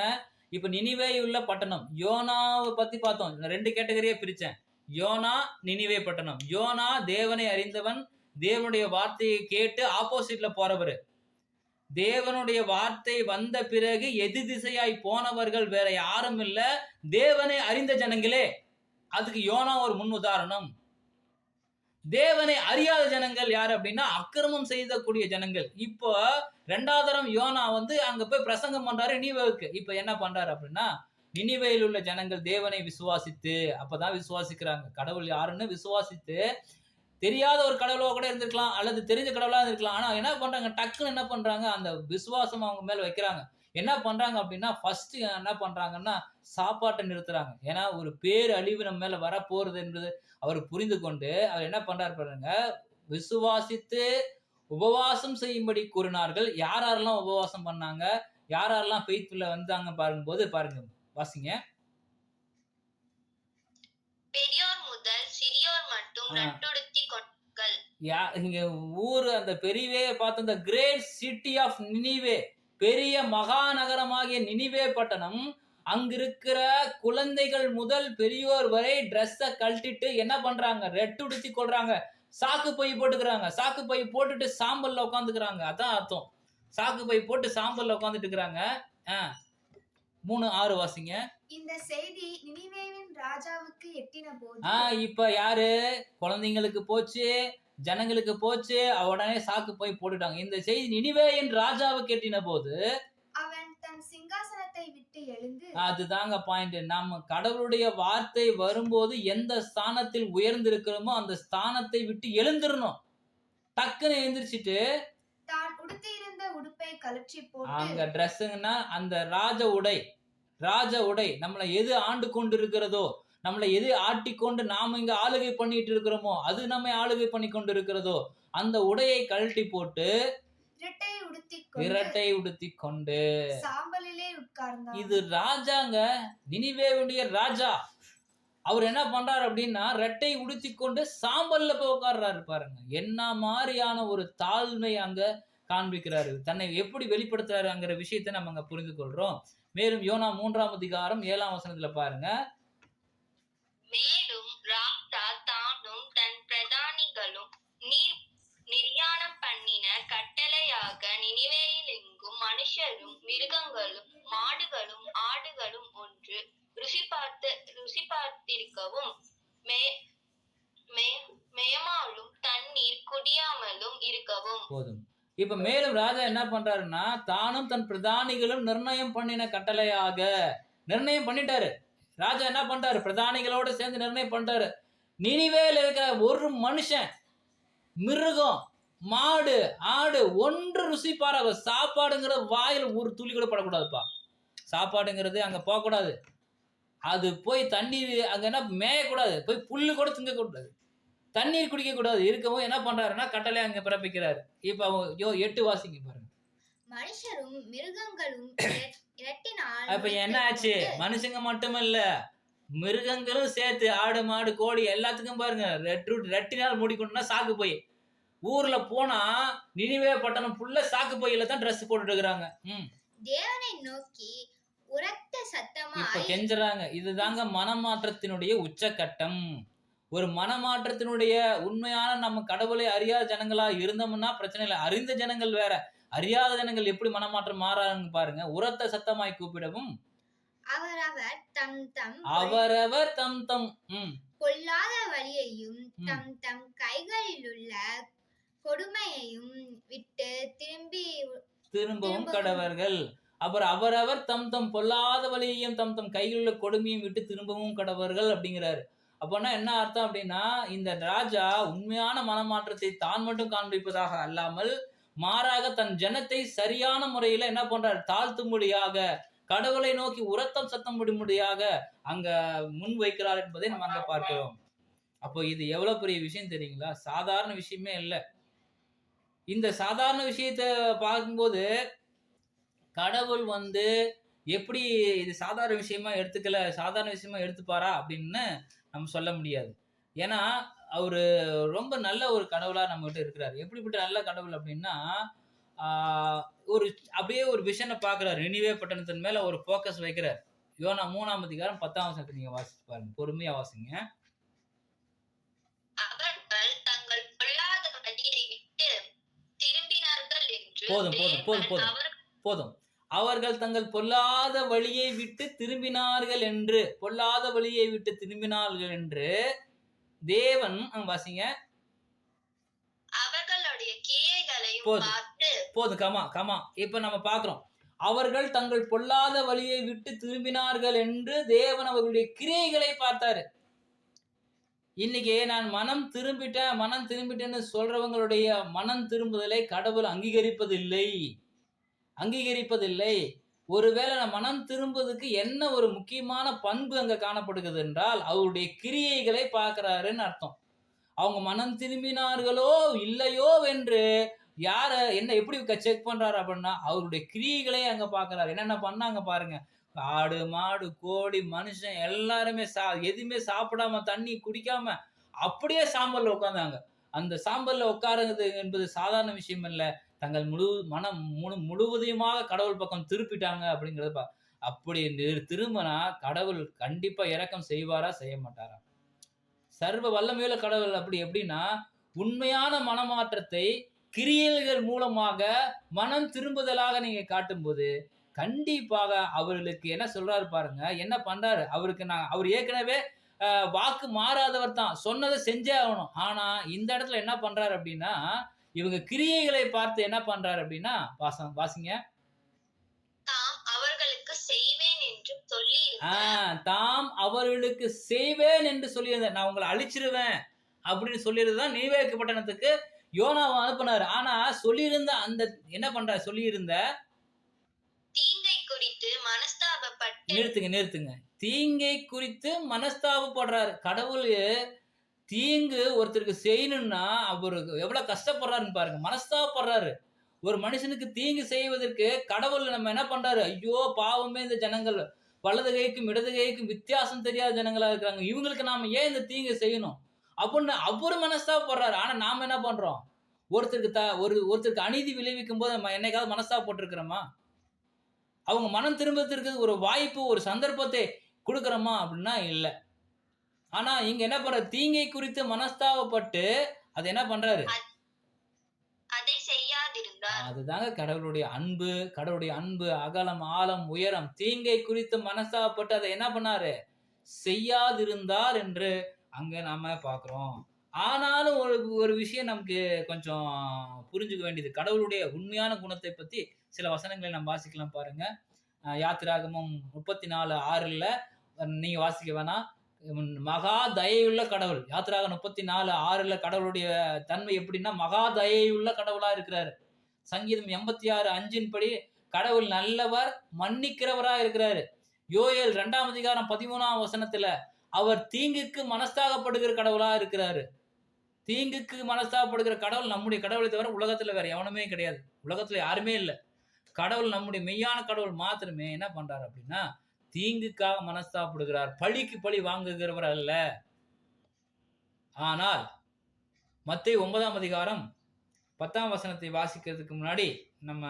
இப்ப நினிவே உள்ள பட்டணம். யோனாவை பத்தி பார்த்தோம், 2 கேட்டகரியா பிரிச்சேன். யோனா, நினிவே பட்டணம். யோனா தேவனை அறிந்தவன், தேவனுடைய வார்த்தையை கேட்டு ஆப்போசிட்ல போறவரு. தேவனுடைய வார்த்தை வந்த பிறகு எதிர் திசையாய் போனவர்கள் வேற யாரும் இல்ல, தேவனை அறிந்த ஜனங்களே. அதுக்கு யோனா ஒரு முன் உதாரணம். தேவனை அறியாத ஜனங்கள் யாரு அப்படின்னா அக்கிரமம் செய்யக்கூடிய ஜனங்கள். இப்போ 2வது தரம் யோனா அங்க போய் பிரசங்கம் பண்றாரு நினிவேவுக்கு. இப்ப என்ன பண்றாரு அப்படின்னா, நினிவேயில் உள்ள ஜனங்கள் தேவனை விசுவாசித்து, அப்பதான் விசுவாசிக்கிறாங்க கடவுள் யாருன்னு விசுவாசித்து, தெரியாத ஒரு கடவுளா கூட இருந்திருக்கலாம் அல்லது தெரிஞ்ச கடவுளா இருந்திருக்கலாம். ஆனா என்ன பண்றாங்க, டக்குன்னு என்ன பண்றாங்க, அந்த விசுவாசம் அவங்க மேல வைக்கிறாங்க. என்ன பண்றாங்க அப்படின்னா, ஃபர்ஸ்ட் என்ன பண்றாங்கன்னா சாப்பாட்டை நிறுத்துறாங்க. ஏன்னா ஒரு பேர் அழிவு நம்ம மேல வர போறது என்பது அவர் புரிந்து கொண்டு அவர் என்ன பண்றாரு பாருங்க, விசுவாசித்து உபவாசம் செய்யும்படி கூறினார்கள். யாரெல்லாம் உபவாசம் பண்ணாங்க, யாரெல்லாம் ஃபெய்த்ஃபுல்லா வந்தாங்க பாருங்க பாருங்க, வாசிங்க. பெரியோர் முதல் சிறியோர் மட்டும் நட்டுடுத்தி கொண்டார்கள். இங்க ஊர் அந்த பெரியவே பார்த்த அந்த கிரேட் சிட்டி ஆஃப் நினிவே, பெரிய மகாநகரமாகிய நினிவே பட்டணம், அங்க இருக்கிற குழந்தைகள் முதல் பெரியோர் வரை ட்ரெஸ்ஸை கழட்டிட்டு என்ன பண்றாங்க, ரெட்டுடுத்தி கொள்றாங்க, சாக்கு பை போட்டுக்கிறாங்க. சாக்கு பை போட்டுட்டு சாம்பல்ல உட்காந்துக்கிறாங்க. அதான் அர்த்தம். சாக்கு பை போட்டு சாம்பல்ல உட்காந்துட்டு இருக்கிறாங்க. 3:6 வாசிங்க. இந்த செய்தி நினிவேவின் ராஜாவுக்கு எட்டின போது, இப்ப யாரு, குழந்தைங்களுக்கு போச்சு, ஜனங்களுக்கு போச்சு, உடனே சாக்கு போய் போட்டுட்டாங்க. இந்த செய்தி நினிவேயின் ராஜாவுக்கு எட்டின போது அவன் தன் சிங்காசனத்தை விட்டு எழுந்து, அதுதாங்க பாயிண்ட். நம்ம கடவுளுடைய வார்த்தை வரும்போது எந்த ஸ்தானத்தில் உயர்ந்திருக்கிறோமோ அந்த ஸ்தானத்தை விட்டு எழுந்திரணும். டக்குன்னு எழுந்திரிச்சிட்டு தான் உடுத்தியிருந்த உடுப்பை கழற்றி போட்டு, அங்க ட்ரெஸ்ஸுங்கன்னா அந்த ராஜ உடை நம்மளை எது ஆண்டு கொண்டு இருக்கிறதோ, நம்மளை எது ஆட்டிக்கொண்டு நாம இங்க ஆளுகை பண்ணிட்டு இருக்கிறோமோ, அது நம்மை ஆளுகை பண்ணி கொண்டு இருக்கிறதோ அந்த உடையை கழட்டி போட்டு இரட்டை உடுத்தி கொண்டு சாம்பலிலே உட்கார்ந்தார். இது ராஜாங்க, நினிவேவுடைய ராஜா. அவர் என்ன பண்றாரு அப்படின்னா ரெட்டை உடுத்தி கொண்டு சாம்பல்ல போய் உட்கார்றாரு. பாருங்க என்ன மாதிரியான ஒரு தாழ்மை அங்க காண்பிக்கிறாரு, தன்னை எப்படி வெளிப்படுத்துறாருங்கிற விஷயத்தை நம்ம அங்க புரிந்து கொள்றோம். மேலும் யோனா 3:7 பாருங்க. மேலும் ராஜா தானும் தன் பிரதானிகளும் நிர்யாணம் பண்ணின கட்டளையாக நினிவேயில் எங்கும் மனுஷரும் மிருகங்களும் மாடுகளும் ஆடுகளும் ஒன்று ருசி பார்த்திருக்கவும் மேயமாலும் தண்ணீர் குடியாமலும் இருக்கவும் போதும். இப்ப மேலும் ராஜா என்ன பண்றாருன்னா, தானும் தன் பிரதானிகளும் நிர்ணயம் பண்ணின கட்டளையாக நிர்ணயம் பண்ணிட்டாரு. ராஜா என்ன பண்றாரு, பிரதானிகளோட சேர்ந்து நிர்ணயம் பண்றாரு. நினிவேல இருக்கிற ஒரு மனுஷன், மிருகம், மாடு, ஆடு ஒன்று ருசி பாராது. சாப்பாடுங்கிற வாயில் ஒரு துளி கூட படக்கூடாதுப்பா. சாப்பாடுங்கிறது அங்க போகக்கூடாது. அது போய் தண்ணீர் அங்க என்ன மேயக்கூடாது, போய் புல்லு கூட திங்க கூடாது, தண்ணீர் குடிக்க கூடாது. இருக்கவும் என்ன பண்றாருன்னா கட்டளை அங்க பிறப்பிக்கிறாரு. இப்ப 8 வாசிங்க பாருங்க. மனுஷரும் மிருகங்களும் இரட்டினால் அப்ப என்ன ஆச்சு? மனுஷங்க மட்டுமல்ல, மிருகங்களும் சேர்த்து, ஆடு மாடு கோழி எல்லாத்துக்கும் பாருங்க, ரெட்டினால் மூடிக்கொண்டுனா சாக்கு போய். ஊர்ல போனா நினிவே பட்டணம் ஃபுல்லா சாக்கு பையில தான் ட்ரெஸ் போட்டுட்டு இருக்கிறாங்க. தேவனை நோக்கி உரத்த இப்ப சத்தமாய் கெஞ்சறாங்க. இதுதாங்க மனமாற்றத்தினுடைய உச்சக்கட்டம். ஒரு மனமாற்றத்தினுடைய உண்மையான நம்ம கடவுளை அறியாத ஜனங்களா இருந்தோம்னா பிரச்சனை இல்லை. அறிந்த ஜனங்கள் வேற, அறியாத ஜனங்கள் எப்படி மனமாற்றம் மாறாங்க பாருங்க. உரத்த சத்தமாய் கூப்பிடவும் அவரவர் தம் தம் பொல்லாத வழியையும் தம் தம் கைகளிலுள்ள கொடுமையையும் விட்டு திரும்பவும் கடவர்கள். அப்புறம் அவரவர் தம் தம் பொல்லாத வழியையும் தம் தம் கைகளிலுள்ள கொடுமையும் விட்டு திரும்பவும் கடவர்கள் அப்படிங்கிறாரு. அப்போனா என்ன அர்த்தம் அப்படின்னா, இந்த ராஜா உண்மையான மனமாற்றத்தை தான் மட்டும் காண்பிப்பதாக அல்லாமல் மாறாக தன் ஜனத்தை சரியான முறையில என்ன பண்றாரு, தாழ்த்தும்படியாக, கடவுளை நோக்கி உரத்தம் சத்தம் விடும்படியாக அங்க முன் வைக்கிறார் என்பதை நம்ம அங்க பார்க்கிறோம். அப்போ இது எவ்வளவு பெரிய விஷயம் தெரியுங்களா? சாதாரண விஷயமே இல்லை. இந்த சாதாரண விஷயத்தை பார்க்கும்போது கடவுள் எப்படி இது சாதாரண விஷயமா எடுத்துப்பாரா அப்படின்னு நம்ம சொல்ல முடியாது. ஏன்னா அவரு ரொம்ப நல்ல ஒரு கடவுளா நம்ம கிட்ட இருக்கிறாரு. எப்படிப்பட்ட நல்ல கடவுள் அப்படின்னா, அப்படியே ஒரு விஷனை பாக்குறாரு. நினிவே பட்டணத்தின் மேல ஒரு போக்கஸ் வைக்கிறார். யோனா 3ஆம் அதிகாரம் 10ஆம் வசனத்தை நீங்க வாசிச்சு பாருங்க, பொறுமையா வாசிங்க. போதும். அவர்கள் தங்கள் பொல்லாத வழியை விட்டு திரும்பினார்கள் என்று தேவன் வாசிங்க. அவர்களுடைய கிரியைகளையும் போதும் கமா. இப்ப நம்ம பாக்குறோம், அவர்கள் தங்கள் பொல்லாத வழியை விட்டு திரும்பினார்கள் என்று தேவன் அவர்களுடைய கிரியைகளை பார்த்தாரு. இன்னைக்கு நான் மனம் திரும்பிட்டேன்னு சொல்றவங்களுடைய மனம் திரும்புதலை கடவுள் அங்கீகரிப்பதில்லை. ஒருவேளை நான் மனம் திரும்புவதற்கு என்ன ஒரு முக்கியமான பண்பு அங்க காணப்படுகிறது என்றால், அவருடைய கிரியைகளை பார்க்கிறாருன்னு அர்த்தம். அவங்க மனம் திரும்பினார்களோ இல்லையோ என்று என்ன எப்படி செக் பண்றாரு அப்படின்னா, அவருடைய கிரியைகளை அங்க பார்க்கிறாரு. என்னென்ன பண்ணாங்க பாருங்க. ஆடு மாடு கோழி மனுஷன் எல்லாருமே எதுவுமே சாப்பிடாம தண்ணி குடிக்காம அப்படியே சாம்பல்ல உட்கார்ந்தாங்க. அந்த சாம்பல்ல உட்காருறது என்பது சாதாரண விஷயம் இல்ல. தங்கள் மனம் முழுவதையுமாக கடவுள் பக்கம் திருப்பிட்டாங்க அப்படிங்கிறத. அப்படி திரும்பினா கடவுள் கண்டிப்பா இரக்கம் செய்வாரா செய்ய மாட்டாரா? சர்வ வல்லமையுள்ள கடவுள் எப்படின்னா, உண்மையான மனமாற்றத்தை கிரியைகள் மூலமாக மனம் திரும்புதலாக நீங்க காட்டும்போது கண்டிப்பாக அவர்களுக்கு என்ன சொல்றாரு பாருங்க, என்ன பண்றாரு. அவர் ஏற்கனவே வாக்கு மாறாதவர் தான், சொன்னதை செஞ்சே ஆகணும். ஆனா இந்த இடத்துல என்ன பண்றாரு அப்படின்னா, இவங்க கிரியைகளை பார்த்து என்ன பண்றாரு அப்படின்னா, வாசிங்க. தாம் அவர்களுக்கு செய்வேன் என்று சொல்லியிருந்தேன். நான் உங்களை அழிச்சிருவேன் அப்படின்னு சொல்லியிருந்தான் நினிவே பட்டணத்துக்கு யோனாவை அனுப்பினாரு. ஆனா சொல்லியிருந்த அந்த என்ன பண்றாரு, சொல்லியிருந்த தீங்கை குறித்து மனஸ்தாபப்பட்டு நிறுத்துங்க. தீங்கை குறித்து மனஸ்தாபப்படுறாரு. கடவுள் தீங்கு ஒருத்தருக்கு செய்யணும்னா அவருக்கு எவ்வளவு கஷ்டப்படுறாருன்னு பாருங்க, மனஸ்தாபப்படுறாரு. ஒரு மனுஷனுக்கு தீங்கு செய்வதற்கு கடவுள் நம்ம என்ன பண்றாரு, ஐயோ பாவமே இந்த ஜனங்கள் வலது கைக்கும் இடது கைக்கும் வித்தியாசம் தெரியாத ஜனங்களா இருக்கிறாங்க, இவங்களுக்கு நாம ஏன் இந்த தீங்கு செய்யணும் அப்படின்னு அவரு மனஸ்தாபப்படுறாரு. ஆனா நாம என்ன பண்றோம், ஒருத்தருக்கு அநீதி விளைவிக்கும் போது நம்ம என்னைக்காவது மனஸ்தாபப்பட்டிருக்கிறோமா? அவங்க மனம் திரும்பத்திற்கு ஒரு வாய்ப்பு, ஒரு சந்தர்ப்பத்தை கொடுக்கிறோமா அப்படின்னா இல்லை. ஆனா இங்க என்ன பண்ற, தீங்கை குறித்து மனஸ்தாபப்பட்டு அது என்ன பண்றாரு, அதை செய்யாதிருந்தார். அதுதாங்க கடவுளுடைய அன்பு அகலம் ஆழம் உயரம். தீங்கை குறித்து மனஸ்தாபப்பட்டு அதை என்ன பண்ணாரு, செய்யாதிருந்தார் என்று அங்க நாம பாக்குறோம். ஆனாலும் ஒரு விஷயம் நமக்கு கொஞ்சம் புரிஞ்சுக்க வேண்டியது, கடவுளுடைய உண்மையான குணத்தை பத்தி சில வசனங்களை நம்ம வாசிக்கலாம் பாருங்க. யாத்திராகமம் 34:6 நீங்க வாசிக்க வேணாம். மகா தயையுள்ள கடவுள். யாத்திராகம் 34:6 கடவுளுடைய தன்மை எப்படின்னா, மகா தயையுள்ள கடவுளா இருக்கிறாரு. சங்கீதம் 86:5 படி கடவுள் நல்லவர், மன்னிக்கிறவரா இருக்கிறாரு. யோயேல் 2ஆம் அதிகாரம் 13ஆம் வசனத்துல அவர் தீங்குக்கு மனஸ்தாபப்படுகிற கடவுளா இருக்கிறாரு. தீங்குக்கு மனஸ்தாபப்படுகிற கடவுள் நம்முடைய கடவுளை தவிர உலகத்துல வேற எவனுமே கிடையாது. உலகத்துல யாருமே இல்லை. கடவுள் நம்முடைய மெய்யான கடவுள் மாத்திரமே என்ன பண்றாரு அப்படின்னா தீங்குக்காக மனஸ்தாபப்படுகிறார், பழிக்கு பழி வாங்குகிறவர் அல்ல. ஆனால் மத்தேயு 9ஆம் அதிகாரம் 10ஆம் வசனத்தை வாசிக்கிறதுக்கு முன்னாடி நம்ம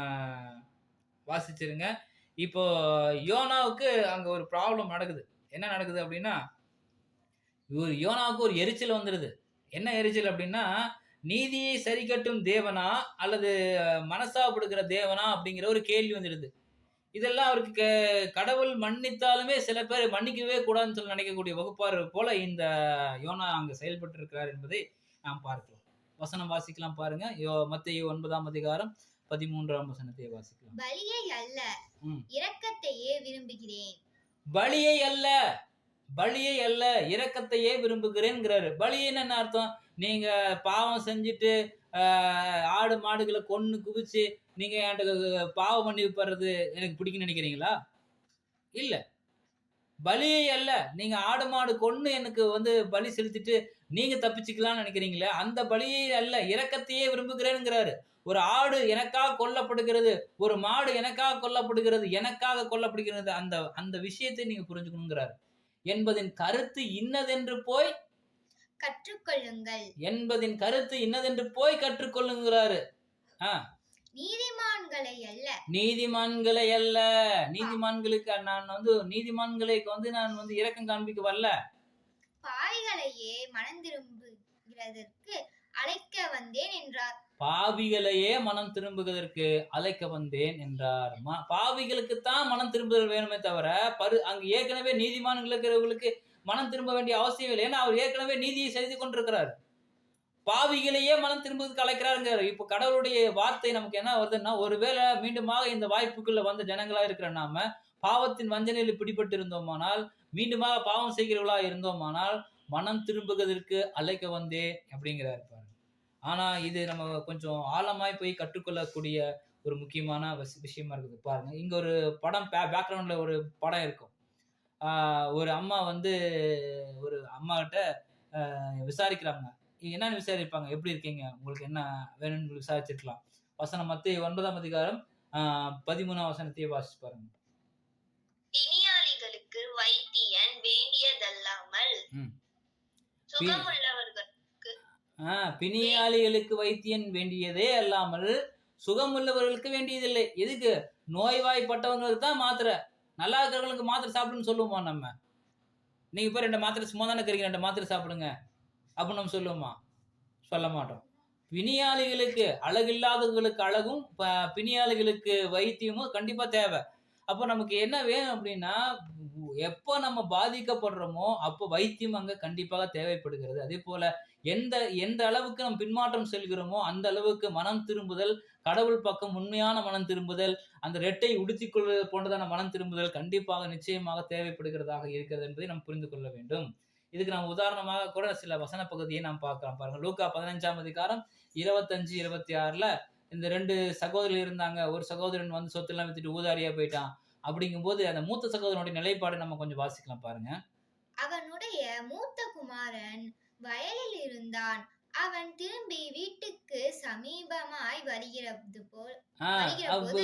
வாசிச்சிருங்க. இப்போ யோனாவுக்கு அங்க ஒரு ப்ராப்ளம் நடக்குது. என்ன நடக்குது அப்படின்னா யோனாவுக்கு ஒரு எரிச்சல் வந்துடுது. என்ன எரிச்சல் அப்படின்னா நீதியை சரி கட்டும் தேவனா அல்லது மனஸ்தாபப்படுகிற தேவனா அப்படிங்கிற ஒரு கேள்வி வந்துடுது. இதெல்லாம் அவருக்கு கடவுள் மன்னித்தாலுமே சில பேர் மன்னிக்கவே கூடாதுன்னு சொல்லி நினைக்கக்கூடிய வகுப்பார் போல இந்த யோனா அங்க செயல்பட்டு இருக்கிறார் என்பதை நாம் பார்க்கலாம். வசனம் வாசிக்கலாம் பாருங்க. மத்தேயு 9ஆம் அதிகாரம் 13ஆம் வசனத்தை வாசிக்கலாம். பலியை அல்ல இரக்கத்தையே விரும்புகிறேன். பலியை அல்ல, பலியை அல்ல இரக்கத்தையே விரும்புகிறேன்ங்கிறாரு. பலின்னு என்ன அர்த்தம்? நீங்க பாவம் செஞ்சுட்டு ஆடு மாடுகளை கொன்னு குவிச்சு நீங்க என்கிட்ட பாவ மன்னிப்பு பெறது எனக்கு பிடிக்குன்னு நினைக்கிறீங்களா? இல்ல. பலியை அல்ல, நீங்க ஆடு மாடு கொன்னு எனக்கு பலி செலுத்திட்டு நீங்க தப்பிச்சுக்கலாம்னு நினைக்கிறீங்களே, அந்த பலியை அல்ல இரக்கத்தையே விரும்புகிறேன்ங்கிறாரு. ஒரு ஆடு எனக்காக கொல்லப்படுகிறது, ஒரு மாடு எனக்காக கொல்லப்படுகிறது, எனக்காக கொல்லப்படுகிறது, அந்த அந்த விஷயத்தை நீங்க புரிஞ்சுக்கணுங்கிறாரு. என்பதின் கருத்து இன்னதென்று போய் கற்றுக்கொள்ளுங்கள். என்பதின் கருத்து இன்னதென்று போய் கற்றுக்கொள்ளுங்கிறாரு. நீதிமான்களை அல்ல, நீதிமான்களை அல்ல. நீதிமான்களுக்கு நான் நீதிமான்களுக்கு நான் இரக்கம் காண்பிக்க வரல, பாவிகளையே மனம் திரும்புகிறதற்கு அழைக்க வந்தேன் என்றார். பாவிகளையே மனம் திரும்புவதற்கு அழைக்க வந்தேன் என்றார். பாவிகளுக்குத்தான் மனம் திரும்புதல் வேணுமே தவிர அங்க ஏற்கனவே நீதிமான்களுக்கு மனம் திரும்ப வேண்டிய அவசியம் இல்லை. ஏன்னா அவர் ஏற்கனவே நீதியை செய்து கொண்டிருக்கிறார். பாவிகளையே மனம் திரும்புவதற்கு அழைக்கிறாருங்கிறார். இப்ப கடவுளுடைய வார்த்தை நமக்கு என்ன வருதுன்னா, ஒருவேளை மீண்டுமாக இந்த வாய்ப்புக்குள்ள வந்த ஜனங்களா இருக்கிற நாம பாவத்தின் வஞ்சனையில் பிடிபட்டு இருந்தோமானால், மீண்டுமாக பாவம் செய்கிறவர்களா இருந்தோமானால் மனம் திரும்புவதற்கு அழைக்க வந்தே அப்படிங்கிறாரு பாருங்க. ஆனா இது நம்ம கொஞ்சம் ஆழமாய் போய் கற்றுக்கொள்ளக்கூடிய ஒரு முக்கியமான விஷயமா இருக்குது பாருங்க. இங்க ஒரு படம் பேக்ரவுண்ட்ல ஒரு படம் இருக்கும். ஒரு அம்மா ஒரு அம்மா கிட்ட விசாரிக்கிறாங்க. என்னன்னு விசாரிப்பாங்க, எப்படி இருக்கீங்க, உங்களுக்கு என்ன வேணும்னு விசாரிச்சிருக்கலாம். வசனம் மத்தேயு 9ஆம் அதிகாரம் 13ஆம் வசனத்தையே வாசிச்சு பாருங்க. பிணியாளிகளுக்கு வைத்தியன் வேண்டியதல்லாமல் சுகமுள்ளவர்களுக்கு பிணியாளிகளுக்கு வைத்தியன் வேண்டியதே அல்லாமல் சுகமுள்ளவர்களுக்கு வேண்டியதில்லை. எதுக்கு? நோய்வாய்ப்பட்டவங்களுக்கு தான் மாத்திரை, நல்லா இருக்கிறவங்களுக்கு மாத்திரை சாப்பிடுன்னு சொல்லுவோமா நம்ம? நீங்க போய் 2 மாத்திரை சும்மா தானே இருக்கிறீங்க, 2 மாத்திரை சாப்பிடுங்க அப்படின்னு நம்ம சொல்லுவோமா? சொல்ல மாட்டோம். பிணியாளிகளுக்கு, அழகில்லாதவர்களுக்கு அழகும் பிணியாளிகளுக்கு வைத்தியமும் கண்டிப்பா தேவை. அப்போ நமக்கு என்ன வேணும் அப்படின்னா, எப்போ நம்ம பாதிக்கப்படுறோமோ அப்போ வைத்தியம் அங்க கண்டிப்பாக தேவைப்படுகிறது. அதே போல எந்த அளவுக்கு நம்ம பின்மாற்றம் செல்கிறோமோ அந்த அளவுக்கு மனம் திரும்புதல், கடவுள் பக்கம் உண்மையான மனம் திரும்புதல், அந்த ரெட்டை உடுத்திக் கொள்வது போன்றதான மனம் திரும்புதல் கண்டிப்பாக நிச்சயமாக தேவைப்படுகிறதாக இருக்கிறது என்பதை நாம் புரிந்து கொள்ள வேண்டும். இதுக்கு நம்ம உதாரணமாக கூட சில வசன பகுதியை நாம் பார்க்கலாம் பாருங்க. லூக்கா 15ஆம் அதிகாரம் 25, 26ல இந்த 2 சகோதரர்கள் இருந்தாங்க. ஒரு சகோதரன் சொத்தெல்லாம் வித்துட்டு ஊதாரியா போயிட்டான். அப்படிங்கும்போது அந்த மூத்த சகோதரனுடைய நிலைப்பாடு நம்ம கொஞ்சம் வாசிக்கலாம் பாருங்க. அவனுடைய மூத்த குமாரன் வயலில் இருந்தான். அவன் திரும்பி வீட்டுக்கு சமீபமாய் வருகிறது போல்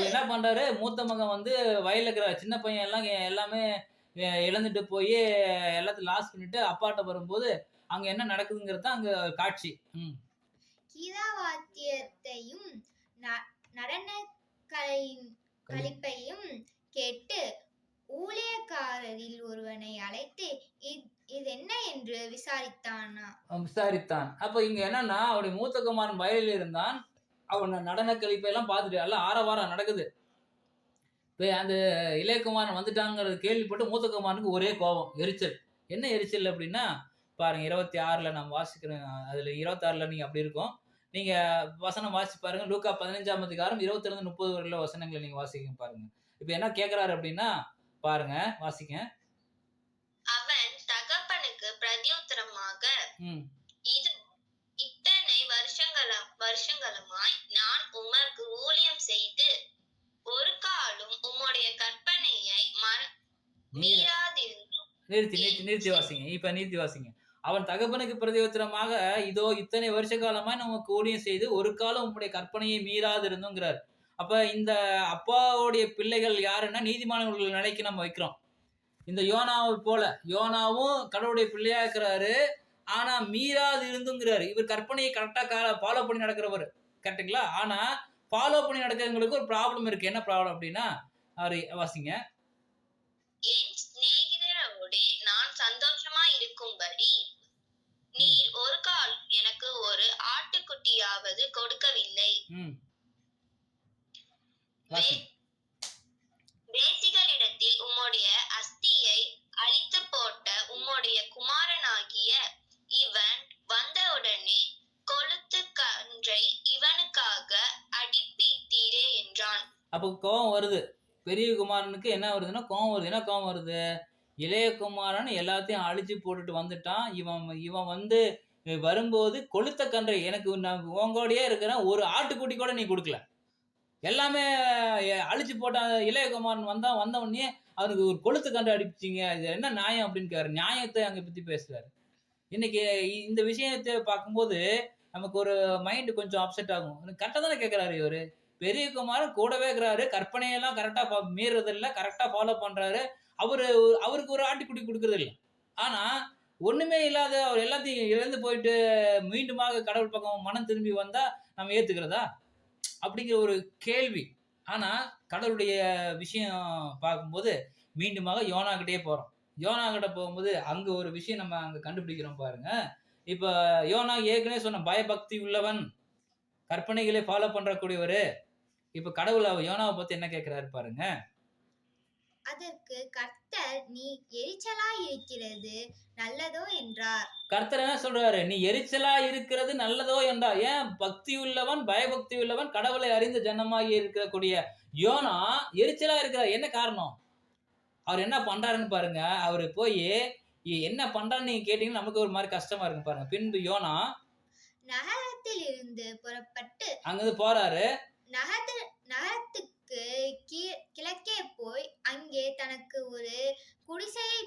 என்ன பண்றாரு, மூத்த மகன் வயல்ல இருக்கிற சின்ன பையன் எல்லாமே இழந்துட்டு போய் எல்லாத்தையும் லாஸ் பண்ணிட்டு அப்பாட்ட வரும்போது அங்க என்ன நடக்குதுங்கிறது அங்க காட்சி. கீதாவாத்தியத்தையும் நடன கழிப்பையும் கேட்டு ஊழியக்காரரில் ஒருவனை அழைத்து இது என்ன என்று விசாரித்தான். அப்ப இங்க என்னன்னா, அவருடைய மூத்த குமாரன் வயலில் இருந்தான். அவன் நடன கழிப்பை எல்லாம் பார்த்துட்டு எல்லாம் ஆரவாரம் நடக்குது. அந்த இளையகுமாரன் வந்துட்டாங்கிறது கேள்விப்பட்டு மூத்த குமாரனுக்கு ஒரே கோபம், எரிச்சல். என்ன எரிச்சல் அப்படின்னா பாருங்க, 26ல நாம் வாசிக்கிறோம். அதுல 26ல நீங்க அப்படி இருக்கும். நீங்க வசனம் வாசி பாருங்க. லூக்கா 15ஆம் அதிகாரம் 22-30 வரையில வசனங்களை நீங்க வாசிக்க பாருங்க. இப்ப என்ன கேக்குறாரு அப்படின்னா பாருங்க, வாசிக்க. அவன் தகப்பனுக்கு பிரதியுத்தரமாக, இது இத்தனை வருஷங்களுமாய் நான் உமக்கு ஊழியம் செய்து ஒரு காலும் உம்முடைய கற்பனையை மீறாதிருந்தும். நிறுத்தி வாசிங்க. இப்ப நிறுத்தி வாசிங்க. அவன் தகப்பனுக்கு பிரதியுத்தரமாக, இதோ இத்தனை வருஷ காலமாய் நமக்கு ஊழியம் செய்து ஒரு காலம் உம்முடைய கற்பனையை மீறாது இருந்துங்கிறார். அப்ப இந்த அப்பாவுடைய பிள்ளைகள் யாருன்னா நீதிமான்கள் நிலைக்கு நம்ம வைக்கிறோம். இந்த யோனாவை போல யோனாவும் கடவுளுடைய பிள்ளையா இருக்கிறாரு. ஆனா மீறாது இருந்துங்கிறாரு. இவர் கற்பனையை கரெக்டா ஃபாலோ பண்ணி நடக்கிறவர், கரெக்டுங்களா? ஆனா ஃபாலோ பண்ணி நடக்கிறவங்களுக்கு ஒரு ப்ராப்ளம் இருக்கு. என்ன ப்ராப்ளம் அப்படின்னா, அவரு வாசிங்க. என் சிநேகிதரோடு நான் சந்தோஷமா இருக்கும்படி நீர் ஒரு கால் எனக்கு ஒரு ஆட்டுக்குட்டியாவது கொடுக்கவில்லை. வேசிகளிடத்தில் உம்முடைய அஸ்தியை அழித்து போட்ட உம்முடைய குமாரனாகிய இவன் வந்தவுடனே கொழுத்து கன்றை இவனுக்காக அடிப்பித்தீரே என்றான். அப்போ கோபம் வருது. பெரிய குமாரனுக்கு என்ன வருதுன்னா கோபம் வருது. என்ன கோபம் வருது? இளைய குமாரன் எல்லாத்தையும் அழிச்சு போட்டுட்டு வந்துட்டான். இவன் வந்து வரும்போது கொளுத்த கன்றை எனக்கு உங்களோடயே இருக்கிறேன், ஒரு ஆட்டுக்குட்டி கூட நீ கொடுக்கல, எல்லாமே அழிச்சு போட்ட இளைய குமாரன் வந்த உடனே அவனுக்கு ஒரு கொளுத்து கன்றை அடிச்சிங்க, இது என்ன நியாயம் அப்படின்னு கேட்குறாரு. நியாயத்தை அங்கே பற்றி பேசுறாரு. இன்னைக்கு இந்த விஷயத்தை பார்க்கும்போது நமக்கு ஒரு மைண்டு கொஞ்சம் அப்செட் ஆகும். கரெக்டாக தானே கேட்குறாரு இவர். பெரிய குமாரன் கூடவே இருக்கிறாரு, கற்பனையெல்லாம் கரெக்டாக மீறதில்லை, கரெக்டாக ஃபாலோ பண்ணுறாரு. அவருக்கு ஒரு ஆட்டுக்குட்டி கொடுக்கறது இல்லை. ஆனால் ஒன்றுமே இல்லாத அவர் எல்லாத்தையும் இழந்து போயிட்டு மீண்டுமாக கடவுள் பக்கம் மனம் திரும்பி வந்தால் நம்ம ஏற்றுக்கிறதா அப்படிங்கிற ஒரு கேள்வி. ஆனால் கடவுளுடைய விஷயம் பார்க்கும்போது மீண்டுமாக யோனாகிட்டே போகிறோம். யோனாகிட்ட போகும்போது அங்கே ஒரு விஷயம் நம்ம அங்கே கண்டுபிடிக்கிறோம் பாருங்க. இப்போ யோனா ஏற்கனவே சொன்ன பயபக்தி உள்ளவன், கற்பனைகளை ஃபாலோ பண்றக்கூடியவர். இப்போ கடவுள் யோனாவை பற்றி என்ன கேட்குறாரு பாருங்க. அதற்கு கர்த்தர், நீ எரிச்சலா இருக்கிறது நல்லதோ என்றார். கர்த்தர் என்ன சொல்றாரு? நீ எரிச்சலா இருக்கிறது நல்லதோ என்றார். ஏன்? பக்தி உள்ளவன், பயபக்தி உள்ளவன், கடவுளை அறிந்த ஜனமாகி இருக்கக்கூடிய யோனா எரிச்சலா இருக்கிறார். என்ன காரணம்? அவர் என்ன பண்றாருன்னு பாருங்க. அவரு போய் என்ன பண்றான்னு நீங்க கேட்டீங்கன்னா நமக்கு ஒரு மாதிரி கஷ்டமா இருக்கு பாருங்க. பின்பு யோனா நகரத்தில் இருந்து புறப்பட்டு அங்கிருந்து போறாரு. நகரத்துக்கு கிழக்கே போய் அங்கே தனக்கு ஒரு குடிசையை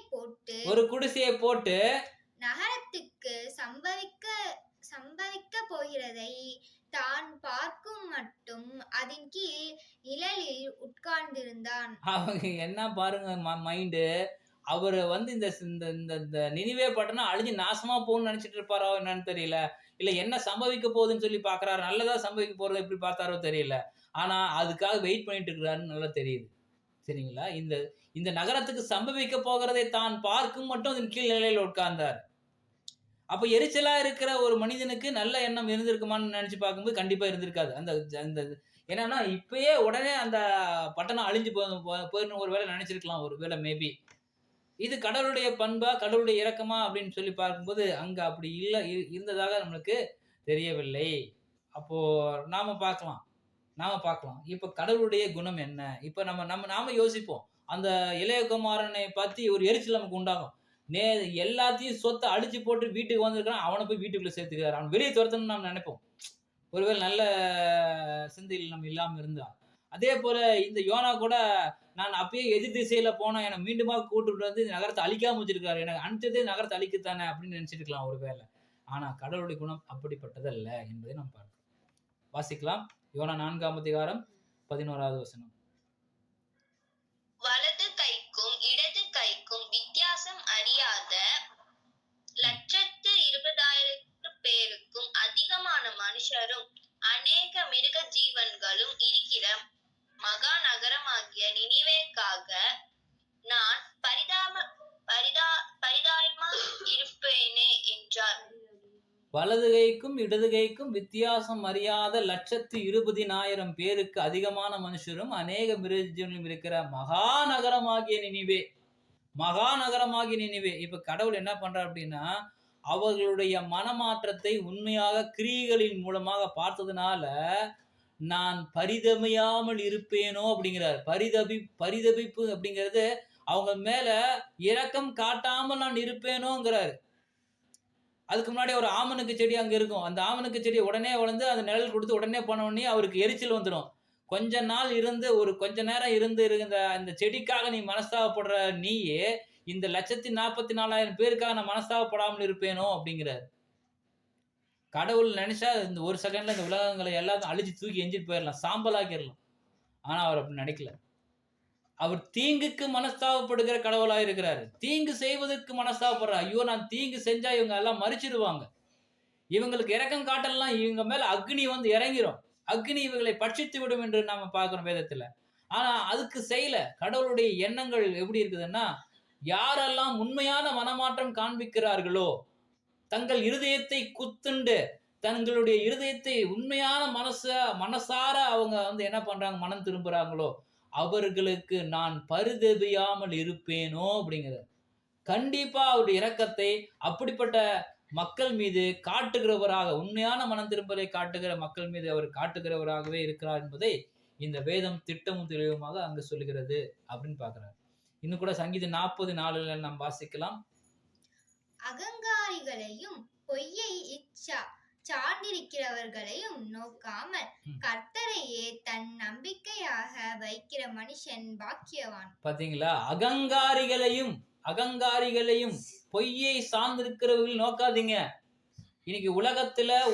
போட்டு நகரத்துக்கு சம்பவிக்க போகிறதை தான் பார்க்கும் மட்டும் அதன் கீழ் நிழலில் உட்கார்ந்திருந்தான். அவங்க என்ன பாருங்க மைண்டு. அவரு வந்து இந்த நினிவே பட்டணம் அழிஞ்சு நாசமா போகணும்னு நினைச்சிட்டு இருப்பாரோ என்னன்னு தெரியல. இல்ல என்ன சம்பவிக்க போகுதுன்னு சொல்லி பாக்குறாரு. நல்லதா சம்பவிக்க போறதை எப்படி பார்த்தாரோ தெரியல. ஆனா அதுக்காக வெயிட் பண்ணிட்டு இருக்கிறாருன்னு நல்லா தெரியுது. சரிங்களா? இந்த நகரத்துக்கு சம்பவிக்க போகிறதை தான் பார்க்கும் மட்டும் அதன் கீழ் நிலையில் உட்கார்ந்தார். அப்ப எரிச்சலா இருக்கிற ஒரு மனிதனுக்கு நல்ல எண்ணம் இருந்திருக்குமான்னு நினைச்சு பார்க்கும்போது கண்டிப்பா இருந்திருக்காது. அந்த என்னன்னா இப்பயே உடனே அந்த பட்டணம் அழிஞ்சு போயிடணும் ஒரு வேலை நினைச்சிருக்கலாம். ஒரு வேலை மேபி இது கடவுளுடைய பண்பா, கடவுளுடைய இரக்கமா அப்படின்னு சொல்லி பார்க்கும்போது அங்க அப்படி இல்லை இருந்ததாக நம்மளுக்கு தெரியவில்லை. அப்போ நாம பார்க்கலாம். இப்ப கடவுளுடைய குணம் என்ன? இப்ப நாம யோசிப்போம். அந்த இளையகுமாரனை பத்தி ஒரு எரிச்சல் நமக்கு உண்டாகும். எல்லாத்தையும் சொத்தை அடிச்சு போட்டு வீட்டுக்கு வந்திருக்கான், அவனை போய் வீட்டுக்குள்ள சேர்த்துக்கிறார், அவன் வெளியே துரத்தணும்னு நம்ம நினைப்போம். ஒருவேளை நல்ல சிந்தையில் நம்ம இல்லாம இருந்தா. அதே போல இந்த யோனா கூட நான் அப்பயே எதிர் திசையில போனா என்னை மீண்டுமா கூட்டுட்டு வந்து நகரத்தை அழிக்காம வச்சிருக்காரு, எனக்கு அனுப்பிச்சதே நகரத்தை அழிக்கத்தானே அப்படின்னு நினைச்சிருக்கலாம் ஒரு வேலை. ஆனா கடவுளுடைய குணம் அப்படிப்பட்டதல்ல என்பதை நாம் பார்க்கிறோம். வாசிக்கலாம். யோனா 4ஆம் அதிகாரம் 11வது வசனம். வலது கைக்கும் இடது கைக்கும் வித்தியாசம் அறியாத 120,000 பேருக்கும் அதிகமான மனுஷரும் அநேக மிருக ஜீவன்களும் இருக்கிற மகா நகரமாகிய நினிவேக்காக நான் பரிதாயமா இருப்பேனே என்றார். வலது கைக்கும் இடது கைக்கும் வித்தியாசம் அறியாத 120,000 பேருக்கு அதிகமான மனுஷரும் அநேக மிருகஜீவனும் இருக்கிற மகாநகரமாகிய நினிவே. இப்ப கடவுள் என்ன பண்றார் அப்படின்னா, அவர்களுடைய மனமாற்றத்தை உண்மையாக கிரியைகளின் மூலமாக பார்த்ததுனால நான் பரிதமையாமல் இருப்பேனோ அப்படிங்கிறார். பரிதபிப்பு அப்படிங்கிறது அவங்க மேல இரக்கம் காட்டாமல் நான் இருப்பேனோங்கிறாரு. அதுக்கு முன்னாடி ஒரு ஆமனுக்கு செடி அங்க இருக்கும். அந்த ஆமனுக்கு செடி உடனே வளர்ந்து அந்த நிழல் கொடுத்து உடனே போன உடனே அவருக்கு எரிச்சல் வந்துடும். கொஞ்ச நேரம் இருந்து அந்த செடிக்காக நீ மனஸ்தாபப்படுற நீயே இந்த 144,000 பேருக்காக நான் மனஸ்தாபப்படாமல் இருப்பேனோ அப்படிங்கிறார். கடவுள் நினைச்சா இந்த ஒரு செகண்ட்ல இந்த உலகங்களை எல்லாத்தையும் அழிச்சு தூக்கி எஞ்சிட்டு போயிடலாம், சாம்பலாக்கிடலாம். ஆனா அவர் அப்படி நினைக்கல. அவர் தீங்குக்கு மனஸ்தாபப்படுகிற கடவுளாக இருக்கிறாரு. தீங்கு செய்வதற்கு மனஸ்தாபப்படுறார். ஐயோ, நான் தீங்கு செஞ்சா இவங்க எல்லாம் மறிச்சிடுவாங்க, இவங்களுக்கு இரக்கம் காட்டலாம், இவங்க மேல அக்னி வந்து இறங்கிரும், அக்னி இவங்களை பட்சித்து விடும் என்று நாம பார்க்கிறோம் வேதத்துல. ஆனா அதுக்கு செய்யல. கடவுளுடைய எண்ணங்கள் எப்படி இருக்குதுன்னா, யாரெல்லாம் உண்மையான மனமாற்றம் காண்பிக்கிறார்களோ, தங்கள் இருதயத்தை குத்துண்டு தங்களுடைய இருதயத்தை உண்மையான மனசார அவங்க வந்து என்ன பண்றாங்க, மனம் திரும்புறாங்களோ, அவர்களுக்கு நான் பரிதபியாமல் இருப்பேனோ அப்படிங்கிறது. கண்டிப்பா அவருடைய இரக்கத்தை அப்படிப்பட்ட மக்கள் மீது காட்டுகிறவராக, உண்மையான மனம் திரும்பலை காட்டுகிற மக்கள் மீது அவர் காட்டுகிறவராகவே இருக்கிறார் என்பதை இந்த வேதம் திட்டமும் தெளிவுமாக அங்கு சொல்லுகிறது அப்படின்னு பார்க்கிறார். இன்னும் கூட சங்கீதம் 40:4 நாம் வாசிக்கலாம். அகங்காரிகளையும் பொய்யை சார்ந்திருக்கிறவர்களையும் நோக்காமல் கர்த்தரையே தன் நம்பிக்கையாக வைக்கிற மனுஷன் பாக்கியவான். பாத்தீங்களா? அகங்காரிகளையும் பொய்யை சார்ந்திருக்கிறவர்கள் நோக்காதீங்க. இன்னைக்கு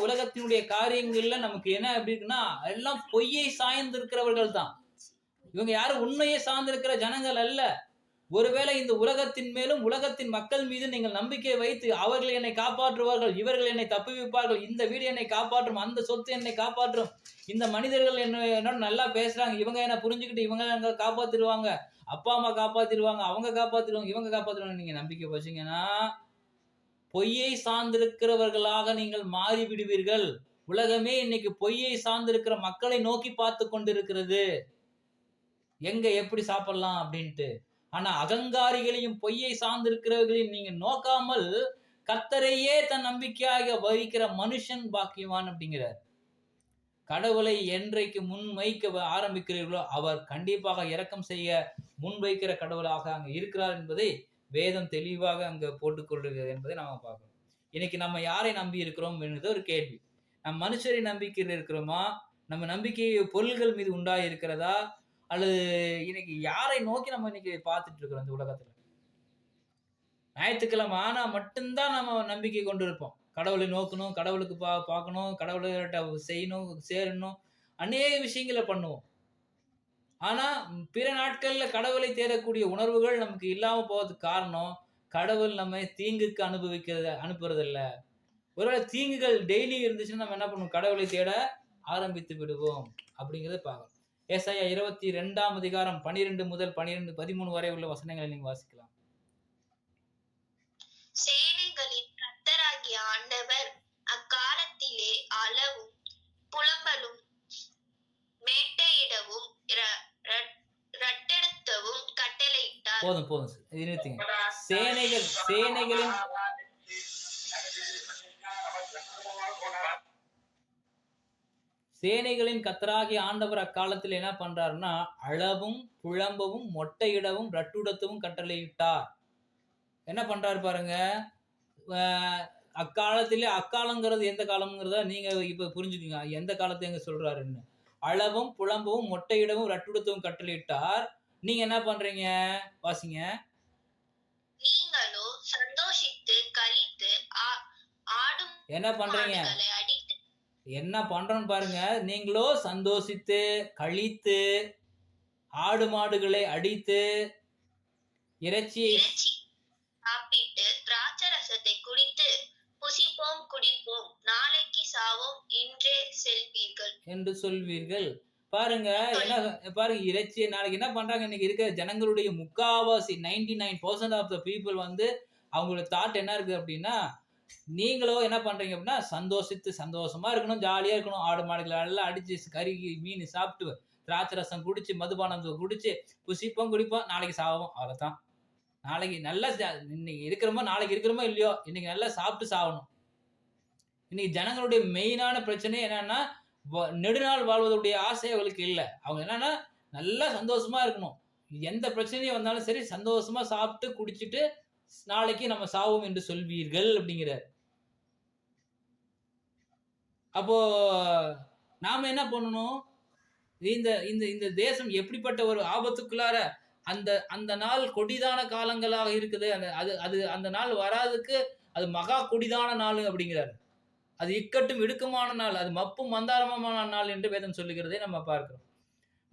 உலகத்தினுடைய காரியங்கள்ல நமக்கு என்ன எப்படி இருக்குன்னா, எல்லாம் பொய்யை சாய்ந்திருக்கிறவர்கள் தான். இவங்க யாரும் உண்மையை சார்ந்திருக்கிற ஜனங்கள் அல்ல. ஒருவேளை இந்த உலகத்தின் மேலும் உலகத்தின் மக்கள் மீது நீங்கள் நம்பிக்கை வைத்து, அவர்கள் என்னை காப்பாற்றுவார்கள், இவர்கள் என்னை தப்புவிப்பார்கள், இந்த வீடு என்னை காப்பாற்றும், அந்த சொத்து என்னை காப்பாற்றும், இந்த மனிதர்கள் என்னோட நல்லா பேசுறாங்க, இவங்க என்ன புரிஞ்சுக்கிட்டு இவங்க என்ன காப்பாத்திடுவாங்க, அப்பா அம்மா காப்பாத்திடுவாங்க, அவங்க காப்பாத்திடுவாங்க, இவங்க காப்பாத்திடுவாங்க, நீங்க நம்பிக்கை வச்சீங்கன்னா பொய்யை சார்ந்திருக்கிறவர்களாக நீங்கள் மாறி விடுவீர்கள். உலகமே இன்னைக்கு பொய்யை சார்ந்திருக்கிற மக்களை நோக்கி பார்த்து கொண்டிருக்கிறது, எங்க எப்படி சாப்பிடலாம் அப்படின்ட்டு. ஆனா அகங்காரிகளையும் பொய்யை சார்ந்திருக்கிறவர்களையும் நீங்க நோக்காமல் கர்த்தரையே தன் நம்பிக்கையாக வகிக்கிற மனுஷன் பாக்கியவான் அப்படிங்கிறார். கடவுளை என்றைக்கு முன் வைக்க ஆரம்பிக்கிறீர்களோ அவர் கண்டிப்பாக இரக்கம் செய்ய முன்வைக்கிற கடவுளாக அங்க இருக்கிறார் என்பதை வேதம் தெளிவாக அங்க போட்டுக்கொள்கிறது என்பதை நாம பார்க்கிறோம். இன்னைக்கு நம்ம யாரை நம்பி இருக்கிறோம் என்பது ஒரு கேள்வி. நம் மனுஷரை நம்பிக்கையில் இருக்கிறோமா, நம்ம நம்பிக்கை பொருள்கள் மீது உண்டாகி இருக்கிறதா, அல்லது இன்னைக்கு யாரை நோக்கி நம்ம இன்னைக்கு பார்த்துட்டு இருக்கிறோம்? இந்த உலகத்துல ஞாயிற்றுக்கிழமை ஆனா மட்டும்தான் நம்ம நம்பிக்கை கொண்டு இருப்போம். கடவுளை நோக்கணும், கடவுளுக்கு பார்க்கணும், கடவுள்கிட்ட செய்யணும், சேரணும், அநேக விஷயங்களை பண்ணுவோம். ஆனா பிற நாட்கள்ல கடவுளை தேடக்கூடிய உணர்வுகள் நமக்கு இல்லாம போவதுக்கு காரணம், கடவுள் நம்ம தீங்குக்கு அனுப்புறதில்ல. ஒருவேளை தீங்குகள் டெய்லி இருந்துச்சுன்னா நம்ம என்ன பண்ணுவோம், கடவுளை தேட ஆரம்பித்து விடுவோம் அப்படிங்கிறத பார்க்கணும். ஏசாயா 22 12 முதல் 13 வரை உள்ள வசனங்களை நீங்க வாசிக்கலாம். சேனைகளின் கர்த்தராகிய ஆண்டவர் அக்காலத்திலே அளவும் புலம்பலும் மேட்டையிடவும் ரட்டெடுத்தவும் கட்டளையிட்டார். போதும் நிறுத்துங்க. சேனைகளின் சேனைகளின் கர்த்தராகிய ஆண்டவர் அக்காலத்தில் என்ன பண்றாருன்னா, அளவும் புலம்பவும் மொட்டையிடவும் ரட்டுடத்தவும் கட்டளையிட்டார். என்ன பண்றாரு பாருங்க. அக்காலத்திலே, அக்காலங்கிறது எந்த காலம்ங்கிறத நீங்க இப்ப புரிஞ்சுக்கீங்க, எந்த காலத்தை எங்க சொல்றாருன்னு. அளவும் புலம்பவும் மொட்டையிடவும் ரட்டுடத்தவும் கட்டளையிட்டார். நீங்க என்ன பண்றீங்க, வாசிங்க. நீங்களோ சந்தோஷித்து களித்து ஆடும் என்ன பண்றீங்க, என்ன பண்றோம்னு பாருங்க. நீங்களோ சந்தோஷித்து கழித்து ஆடு மாடுகளை அடித்து இறைச்சியை சாப்பிட்டு திராட்சரசத்தை குடித்து புசிப்போம் குடிப்போம், நாளைக்கு சாவோம், இன்றே செல்வீர்கள் என்று சொல்வீர்கள். பாருங்க, என்ன பாருங்க, இறைச்சி நாளைக்கு என்ன பண்றாங்க. இன்னைக்கு இருக்கிற ஜனங்களுடைய முக்காவாசி 99% ஆஃப் த பீப்புள் வந்து அவங்களோட தாட் என்ன இருக்கு அப்படின்னா, நீங்களோ என்ன பண்றீங்க அப்படின்னா, சந்தோஷமா இருக்கணும், ஜாலியா இருக்கணும், ஆடு மாடுகளை எல்லாம் அடிச்சு கறி மீன் சாப்பிட்டு திராட்சை ரசம் குடிச்சு மதுபானம் குடிச்சு புசிப்போம் குடிப்போம், நாளைக்கு சாவோம், அவ்வளவுதான். நாளைக்கு நல்லா இன்னைக்கு இருக்கிறோமோ நாளைக்கு இருக்கிறோமோ இல்லையோ, இன்னைக்கு நல்லா சாப்பிட்டு சாகணும். இன்னைக்கு ஜனங்களுடைய மெயினான பிரச்சனை என்னன்னா, நெடுநாள் வாழ்வதுடைய ஆசை அவங்களுக்கு இல்லை. அவங்க என்னன்னா நல்லா சந்தோஷமா இருக்கணும், எந்த பிரச்சனையும் வந்தாலும் சரி சந்தோஷமா சாப்பிட்டு குடிச்சிட்டு நாளைக்கு நம்ம சாவோம் என்று சொல்வீர்கள் அப்படிங்கிறார். அப்போ நாம என்ன பண்ணணும், இந்த இந்த இந்த தேசம் எப்படிப்பட்ட ஒரு ஆபத்துக்குள்ளார அந்த நாள் கொடிதான காலங்களாக இருக்குது. அந்த நாள் வராதுக்கு அது மகா கொடிதான நாள் அப்படிங்கிறாரு. அது இக்கட்டும் இடுக்கமான நாள், அது மப்பும் மந்தாரமான நாள் என்று வேதம் சொல்லுகிறதை நம்ம பார்க்கிறோம்.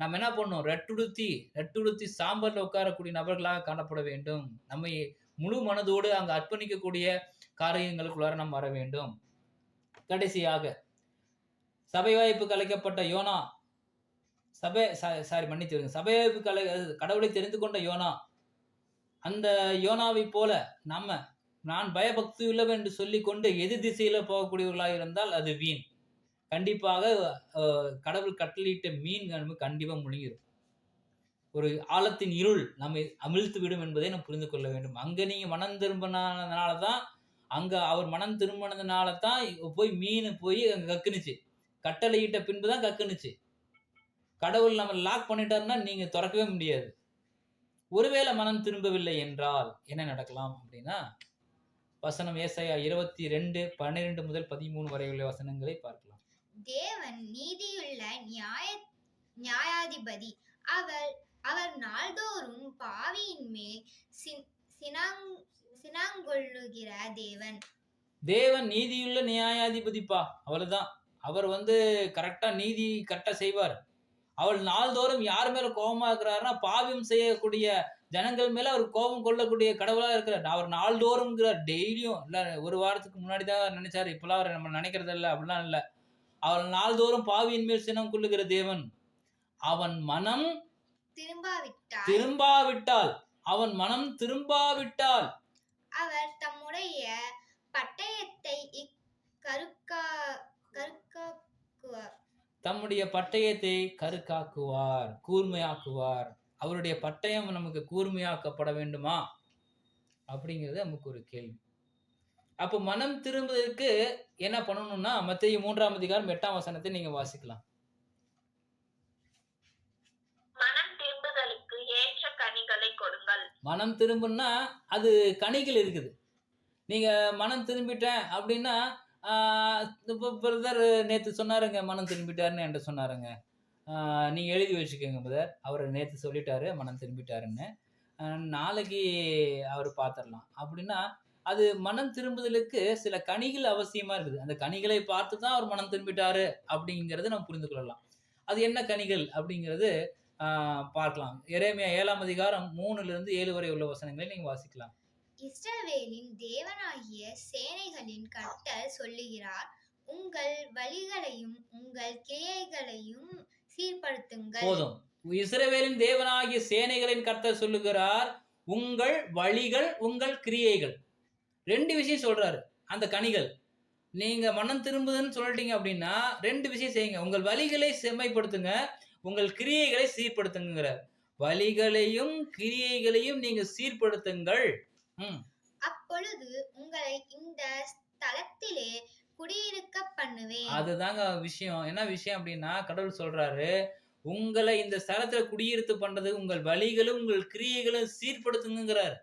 நம்ம என்ன பண்ணணும்? ரெட்டுடுத்தி சாம்பல்ல உட்காரக்கூடிய நபர்களாக காணப்பட வேண்டும். நம்மை முழு மனதோடு அங்க அர்ப்பணிக்கக்கூடிய காரியங்களுக்குள்ளார நாம் வர வேண்டும். கடைசியாக சபை வாய்ப்புக்கு அழைக்கப்பட்ட யோனா, சபை வாய்ப்புக்கு கடவுளை தெரிந்து கொண்ட யோனா, அந்த யோனாவை போல நான் பயபக்தி உள்ளவன் என்று சொல்லிக்கொண்டு எதிர் திசையில போகக்கூடியவர்களாக இருந்தால் அது வீண். கண்டிப்பாக கடவுள் கட்டளையிட்ட மீன் கண்டிப்பா முழுங்கிடும். ஒரு ஆழத்தின் இருள் நம்மை அமிழ்த்து விடும் என்பதை நாம் புரிந்து கொள்ள வேண்டும். அங்க நீங்க மனம் திரும்பினதுனால தான், அங்க அவர் மனம் திரும்பினதுனால தான் போய் மீன் போய் அங்க கக்குனுச்சு. கட்டளையிட்ட பின்புதான் கக்குனுச்சு. கடவுள் நம்ம லாக் பண்ணிட்டாருன்னா நீங்க திறக்கவே முடியாது. ஒருவேளை மனம் திரும்பவில்லை என்றால் என்ன நடக்கலாம் அப்படின்னா, வசனம் ஏசாயா 22:12 முதல் 13 வரை உள்ள வசனங்களை பார்க்கலாம். தேவன் நீதியுள்ள நியாயாதிபதி. அவர் நாள்தோறும் பாவியின் மேல் சினங்கொள்ளுகிற தேவன். தேவன் நீதியுள்ள நியாயாதிபதிப்பா, அவ்வளவுதான். அவர் நீதி கரெக்டா செய்வார். அவள் நாள்தோறும் யார் மேல கோபமா இருக்கிறாருன்னா, பாவியம் செய்யக்கூடிய ஜனங்கள் மேல அவர் கோபம் கொள்ளக்கூடிய கடவுளா இருக்கிறார். அவர் நாள்தோறும் டெய்லியும் இல்ல, ஒரு வாரத்துக்கு முன்னாடி தான் நினைச்சாரு, இப்பெல்லாம் அவர் நம்ம நினைக்கிறது இல்லை, அப்படிலாம் இல்லை. அவள் நாள்தோறும் பாவியின் மேல் சினம் கொள்ளுகிற தேவன். அவன் மனம் திரும்பாவிட்டால் அவர் தம்முடைய பட்டயத்தை கருக்காக்குவார், கூர்மையாக்குவார். அவருடைய பட்டயம் நமக்கு கூர்மையாக்கப்பட வேண்டுமா அப்படிங்கிறது நமக்கு ஒரு கேள்வி. அப்போ மனம் திரும்புவதற்கு என்ன பண்ணணும்னா, மத்தேயு 3:8 நீங்க வாசிக்கலாம். மனம் திரும்புதலுக்கு ஏற்ற கனிகளை கொடுங்கள். மனம் திரும்புன்னா அது கனிகள் இருக்குது. நீங்க மனம் திரும்பிட்டேன் அப்படின்னா, பிரதர் நேத்து சொன்னாருங்க மனம் திரும்பிட்டாருன்னு என்கிட்ட சொன்னாருங்க. நீங்க எழுதி வச்சுக்கோங்க பிரதர், அவர் நேத்து சொல்லிட்டாரு மனம் திரும்பிட்டாருன்னு, நாளைக்கு அவர் பார்த்துடலாம் அப்படின்னா, அது மனம் திரும்புதலுக்கு சில கனிகள் அவசியமா இருக்குது. அந்த கனிகளை பார்த்து தான் அவர் மனம் திரும்பிட்டாரு அப்படிங்கிறத நம்ம புரிந்து கொள்ளலாம். அது என்ன கனிகள் அப்படிங்கிறது பார்க்கலாம். எரேமியா 7:3-7 வரை உள்ள வசனங்களை நீங்க வாசிக்கலாம். இஸ்ரவேலின் தேவனாகிய சேனைகளின் கர்த்தர் சொல்லுகிறார், உங்கள் வழிகளையும் உங்கள் கிரியைகளையும் சீர்படுத்துங்கள். போதும். இஸ்ரவேலின் தேவனாகிய சேனைகளின் கர்த்தர் சொல்லுகிறார், உங்கள் வழிகள் உங்கள் கிரியைகள். 2 விஷயம் சொல்றாரு. அந்த கனிகள் நீங்க மனம் திரும்புதுன்னு சொல்லிட்டீங்க அப்படின்னா 2 விஷயம் செய்யுங்க. உங்கள் வழிகளை செம்மைப்படுத்துங்க, உங்கள் கிரியைகளை சீர்படுத்துங்கிறார். வழிகளையும் கிரியைகளையும் நீங்க சீர்படுத்துங்கள். அப்பொழுது உங்களை இந்த ஸ்தலத்திலே குடியிருக்க பண்ணுவேன். அதுதாங்க விஷயம். என்ன விஷயம் அப்படின்னா, கடவுள் சொல்றாரு, உங்களை இந்த ஸ்தலத்துல குடியிருத்து பண்றது உங்கள் வழிகளும் உங்கள் கிரியைகளும் சீர்படுத்துங்கிறார்.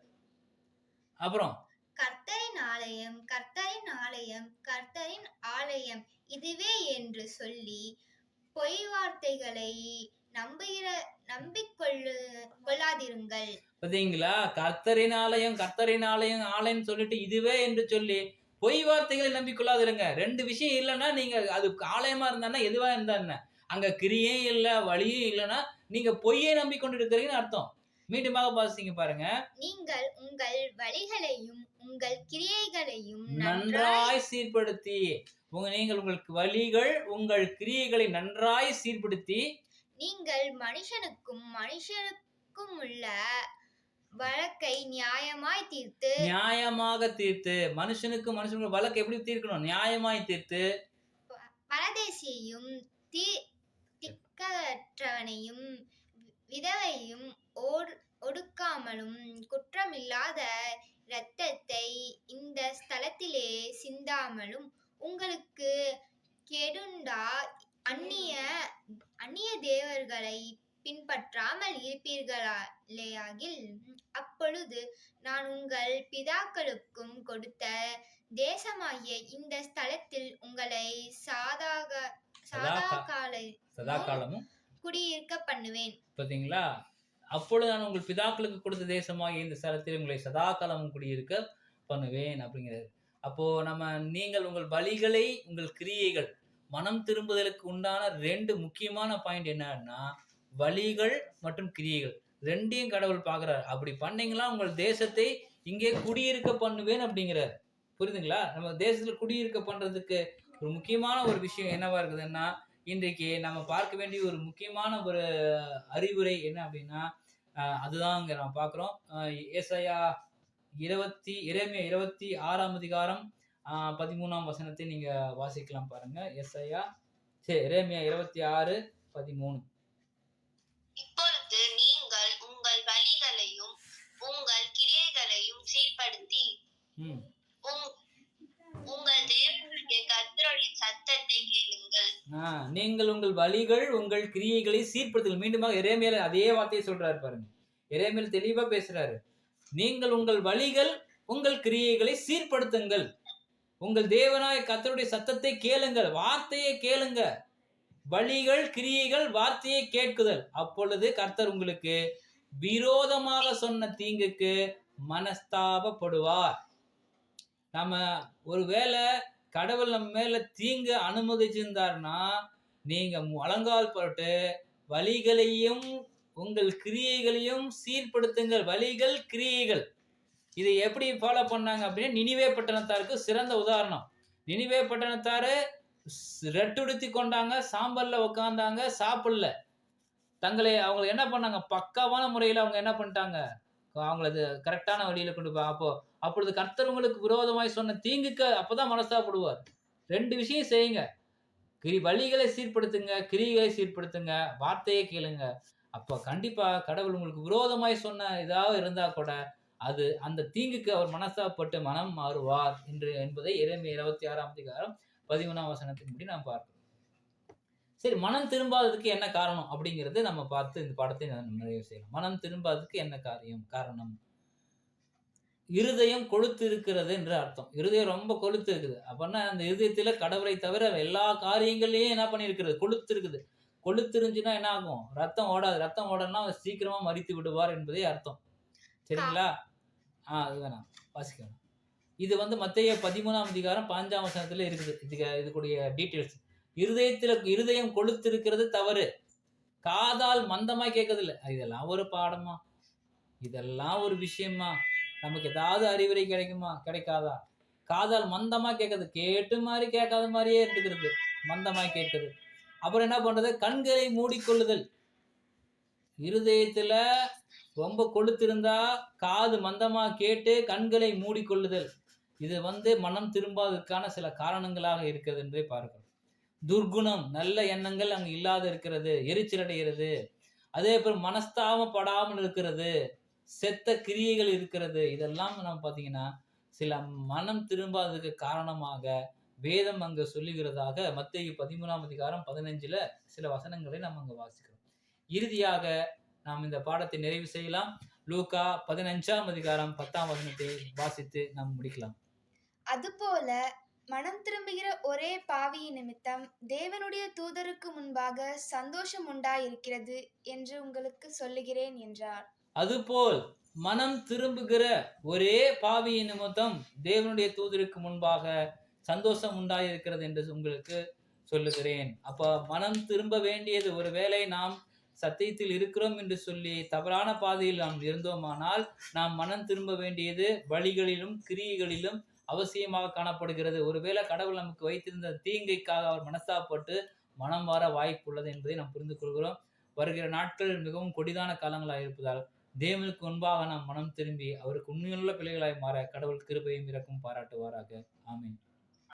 அப்புறம் கர்த்தரின் ஆலயம் கர்த்தரின் ஆலயம் கர்த்தரின் ஆலயம் இதுவே என்று சொல்லி பொய் வார்த்தைகளை நம்பிக்கொள்ளாதிருங்கள். பாத்தீங்களா? கர்த்தரின் ஆலயம் கர்த்தரின் ஆலயம் ஆலயம் சொல்லிட்டு இதுவே என்று சொல்லி பொய் வார்த்தைகளை நம்பிக்கொள்ளாதிருங்க. 2 விஷயம் இல்லைன்னா, நீங்க அது ஆலயமா இருந்தா எதுவா இருந்தா என்ன, அங்க கிரியும் இல்ல வழியும் இல்லைன்னா நீங்க பொய்யை நம்பிக்கொண்டு இருக்கிறீங்கன்னு அர்த்தம். மீண்டுமாக வாசிங்க பாருங்க. நீங்கள் உங்கள் வழிகளையும் உங்கள் கிரியைகளையும் நன்றாய் சீர்படுத்தி, நீங்கள் உங்கள் வழிகள் உங்கள் கிரியைகளை நன்றாய் சீர்படுத்தி, நீங்கள் மனுஷனுக்கும் உள்ள வழக்கை நியாயமாக தீர்த்து, மனுஷனுக்கும் வழக்கை எப்படி தீர்க்கணும்? நியாயமாய் தீர்த்து, பரதேசியையும் திக்கற்றவனையும் விதவையும் ஒடுக்காமலும் குற்றமில்லாத இரத்தத்தை இந்த ஸ்தலத்திலே சிந்தாமலும் உங்களுக்கு கெடுண்டா அந்நிய தேவர்களை பின்பற்றாமல் இருப்பீர்களேயாகில், அப்பொழுது நான் உங்கள் பிதாக்களுக்கும் கொடுத்த தேசமாகிய இந்த ஸ்தலத்தில் உங்களை சதாகாலமும் குடியிருக்க பண்ணுவேன். பாத்தீங்களா? அப்பொழுது நான் உங்கள் பிதாக்களுக்கு கொடுத்த தேசமாகிய இந்த ஸ்தலத்தில் உங்களை சதாகாலமும் குடியிருக்க பண்ணுவேன் அப்படிங்கிறது. அப்போ நீங்கள் உங்கள் வழிகளை உங்கள் கிரியைகள் மனம் திரும்புதலுக்கு உண்டான 2 முக்கியமான பாயிண்ட் என்னன்னா, வழிகள் மற்றும் கிரியைகள் ரெண்டையும் கடவுள் பார்க்கிறார். அப்படி பண்ணீங்களா உங்கள் தேசத்தை இங்கே குடியிருக்க பண்ணுவேன் அப்படிங்கிறார். புரியுதுங்களா? நம்ம தேசத்துல குடியிருக்க பண்றதுக்கு ஒரு முக்கியமான ஒரு விஷயம் என்னவா இருக்குதுன்னா, இன்றைக்கு நம்ம பார்க்க வேண்டிய ஒரு முக்கியமான ஒரு அறிவுரை என்ன அப்படின்னா, அதுதான் இங்க நம்ம பார்க்கிறோம். ஏசாயா எரேமியா 26ஆம் அதிகாரம் 13ஆம் வசனத்தை நீங்க வாசிக்கலாம் பாருங்க. எரேமியா 26:13. இப்பொழுது நீங்கள் உங்கள் வழிகளையும் உங்கள் கிரியைகளையும் சீர்படுத்தி உங்கள் தேவனாகிய கர்த்தருடைய சத்தத்தை கேளுங்கள். நீங்கள் உங்கள் வழிகள் உங்கள் கிரியைகளை சீர்படுத்துங்கள். மீண்டுமாக எரேமியால அதே வார்த்தையை சொல்றாரு பாருங்க. எரேமியால தெளிவா பேசுறாரு. நீங்கள் உங்கள் வழிகள் உங்கள் கிரியைகளை சீர்படுத்துங்கள். உங்கள் தேவனாய கர்த்தருடைய சத்தத்தை கேளுங்கள். வார்த்தையை கேளுங்க. வழிகள் கிரியைகள் வார்த்தையை கேட்குதல். அப்பொழுது கர்த்தர் உங்களுக்கு விரோதமாக சொன்ன தீங்குக்கு மனஸ்தாபப்படுவார். நம்ம ஒருவேளை கடவுள் நம்ம மேல தீங்கு அனுமதிச்சிருந்தாருன்னா, நீங்க முழங்கால் போட்டு வழிகளையும் உங்கள் கிரியைகளையும் சீர்படுத்துங்கள். வழிகள் கிரியைகள் இதை எப்படி ஃபாலோ பண்ணாங்க அப்படின்னா, நினிவே பட்டணத்தாருக்கு சிறந்த உதாரணம். நினிவே பட்டணத்தாரு ரெட்டுடுத்தி கொண்டாங்க, சாம்பல்ல உட்கார்ந்தாங்க, சாப்பிடல. அவங்க என்ன பண்ணாங்க, பக்காவான முறையில் அவங்க என்ன பண்ணிட்டாங்க, அவங்களது கரெக்டான வழியில கொண்டு போய் அப்பொழுது கர்த்தர் உங்களுக்கு விரோதமாய் சொன்ன தீங்குக்கு அப்பதான் மனஸ்தாபப்படுவார். 2 விஷயம் செய்யுங்க. வழிகளை சீர்படுத்துங்க, கிரிகளை சீர்படுத்துங்க, வார்த்தையை கேளுங்க. அப்ப கண்டிப்பா கடவுள் உங்களுக்கு விரோதமாய் சொன்ன ஏதாவது இருந்தா கூட அது அந்த தீங்குக்கு அவர் மனஸ்தாபப்பட்டு மனம் மாறுவார் என்பதை எரேமியா 26ஆம் அதிகாரம் 13ஆம் வசனத்தின்படி நாம் பார்க்கிறோம். சரி, மனம் திரும்பாததுக்கு என்ன காரணம் அப்படிங்கிறது நம்ம பார்த்து இந்த பாடத்தை நிறைவு செய்யலாம். மனம் திரும்பாததுக்கு என்ன காரணம்? இருதயம் கொழுத்து இருக்கிறது என்று அர்த்தம். இருதயம் ரொம்ப கொழுத்து இருக்குது. அப்படின்னா அந்த இருதயத்துல கடவுளை தவிர எல்லா காரியங்களையும் என்ன பண்ணிருக்கிறது, கொழுத்து இருக்குது. கொழுத்து இருந்துச்சுன்னா என்ன ஆகும், ரத்தம் ஓடாது. ரத்தம் ஓடனா சீக்கிரமா மரித்து விடுவார் என்பதே அர்த்தம். சரிங்களா? அது வேணாம், வாசிக்கலாம். இது மத்தேயு 13ஆம் அதிகாரம் 5ஆம் வசனத்துல இருக்குது. இதுக்குடைய டீட்டெயில்ஸ். இருதயம் கொழுத்து இருக்கிறது தவறு. காதால் மந்தமா கேட்கறது இல்லை. இதெல்லாம் ஒரு பாடமா? இதெல்லாம் ஒரு விஷயமா? நமக்கு ஏதாவது அறிவுரை கிடைக்குமா? கிடைக்காதா? காதால் மந்தமா கேட்கறது, கேட்டு மாதிரி கேட்காத மாதிரியே இருக்கிறது, மந்தமாய் கேட்குது. அப்புறம் என்ன பண்றது, கண்களை மூடிக்கொள்ளுதல். இருதயத்துல ரொம்ப கொழுத்திருந்தா காது மந்தமா கேட்டு கண்களை மூடிக்கொள்ளுதல். இது மனம் திரும்பாததுக்கான சில காரணங்களாக இருக்கிறது என்பதை பார்க்கிறோம். துர்குணம், நல்ல எண்ணங்கள் அங்கு இல்லாத இருக்கிறது, எரிச்சல் அடைகிறது. அதே போல் மனஸ்தாபப்படாமல் இருக்கிறது, செத்த கிரியைகள் இருக்கிறது. இதெல்லாம் நம்ம பார்த்தீங்கன்னா சில மனம் திரும்பாததுக்கு காரணமாக வேதம் அங்கு சொல்லுகிறதாக மத்தேயு 13ஆம் அதிகாரம் 15ல சில வசனங்களை நம்ம அங்க வாசிக்கிறோம். இறுதியாக நாம் இந்த பாடத்தை நிறைவு செய்யலாம். லூக்கா 15ஆம் அதிகாரம் 10ஆம் வசனத்தை வாசித்து நாம் முடிக்கலாம். அதுபோல மனம் திரும்புகிற ஒரே பாவியின் நிமித்தம் தேவனுடைய தூதருக்கு முன்பாக சந்தோஷம் உண்டாயிருக்கிறது என்று உங்களுக்கு சொல்லுகிறேன் என்றார். அதுபோல் மனம் திரும்புகிற ஒரே பாவியின் நிமித்தம் தேவனுடைய தூதருக்கு முன்பாக சந்தோஷம் உண்டாயிருக்கிறது என்று உங்களுக்கு சொல்லுகிறேன். அப்ப மனம் திரும்ப வேண்டியது, ஒருவேளை நாம் சத்தியத்தில் இருக்கிறோம் என்று சொல்லி தவறான பாதையில் நாம் இருந்தோமானால் நாம் மனம் திரும்ப வேண்டியது வழிகளிலும் கிரியைகளிலும் அவசியமாக காணப்படுகிறது. ஒருவேளை கடவுள் நமக்கு வைத்திருந்த தீங்கைக்காக அவர் மனஸ்தாபப்பட்டு மனம் மாற வாய்ப்பு உள்ளது என்பதை நாம் புரிந்து கொள்கிறோம். வருகிற நாட்கள் மிகவும் கொடிதான காலங்களாக இருப்பதால் தேவனுக்கு முன்பாக நாம் மனம் திரும்பி அவருக்கு உண்மையுள்ள பிள்ளைகளாய் மாற கடவுள் கிருபையும் இரக்கம் பாராட்டுவாராக. ஆமீன்.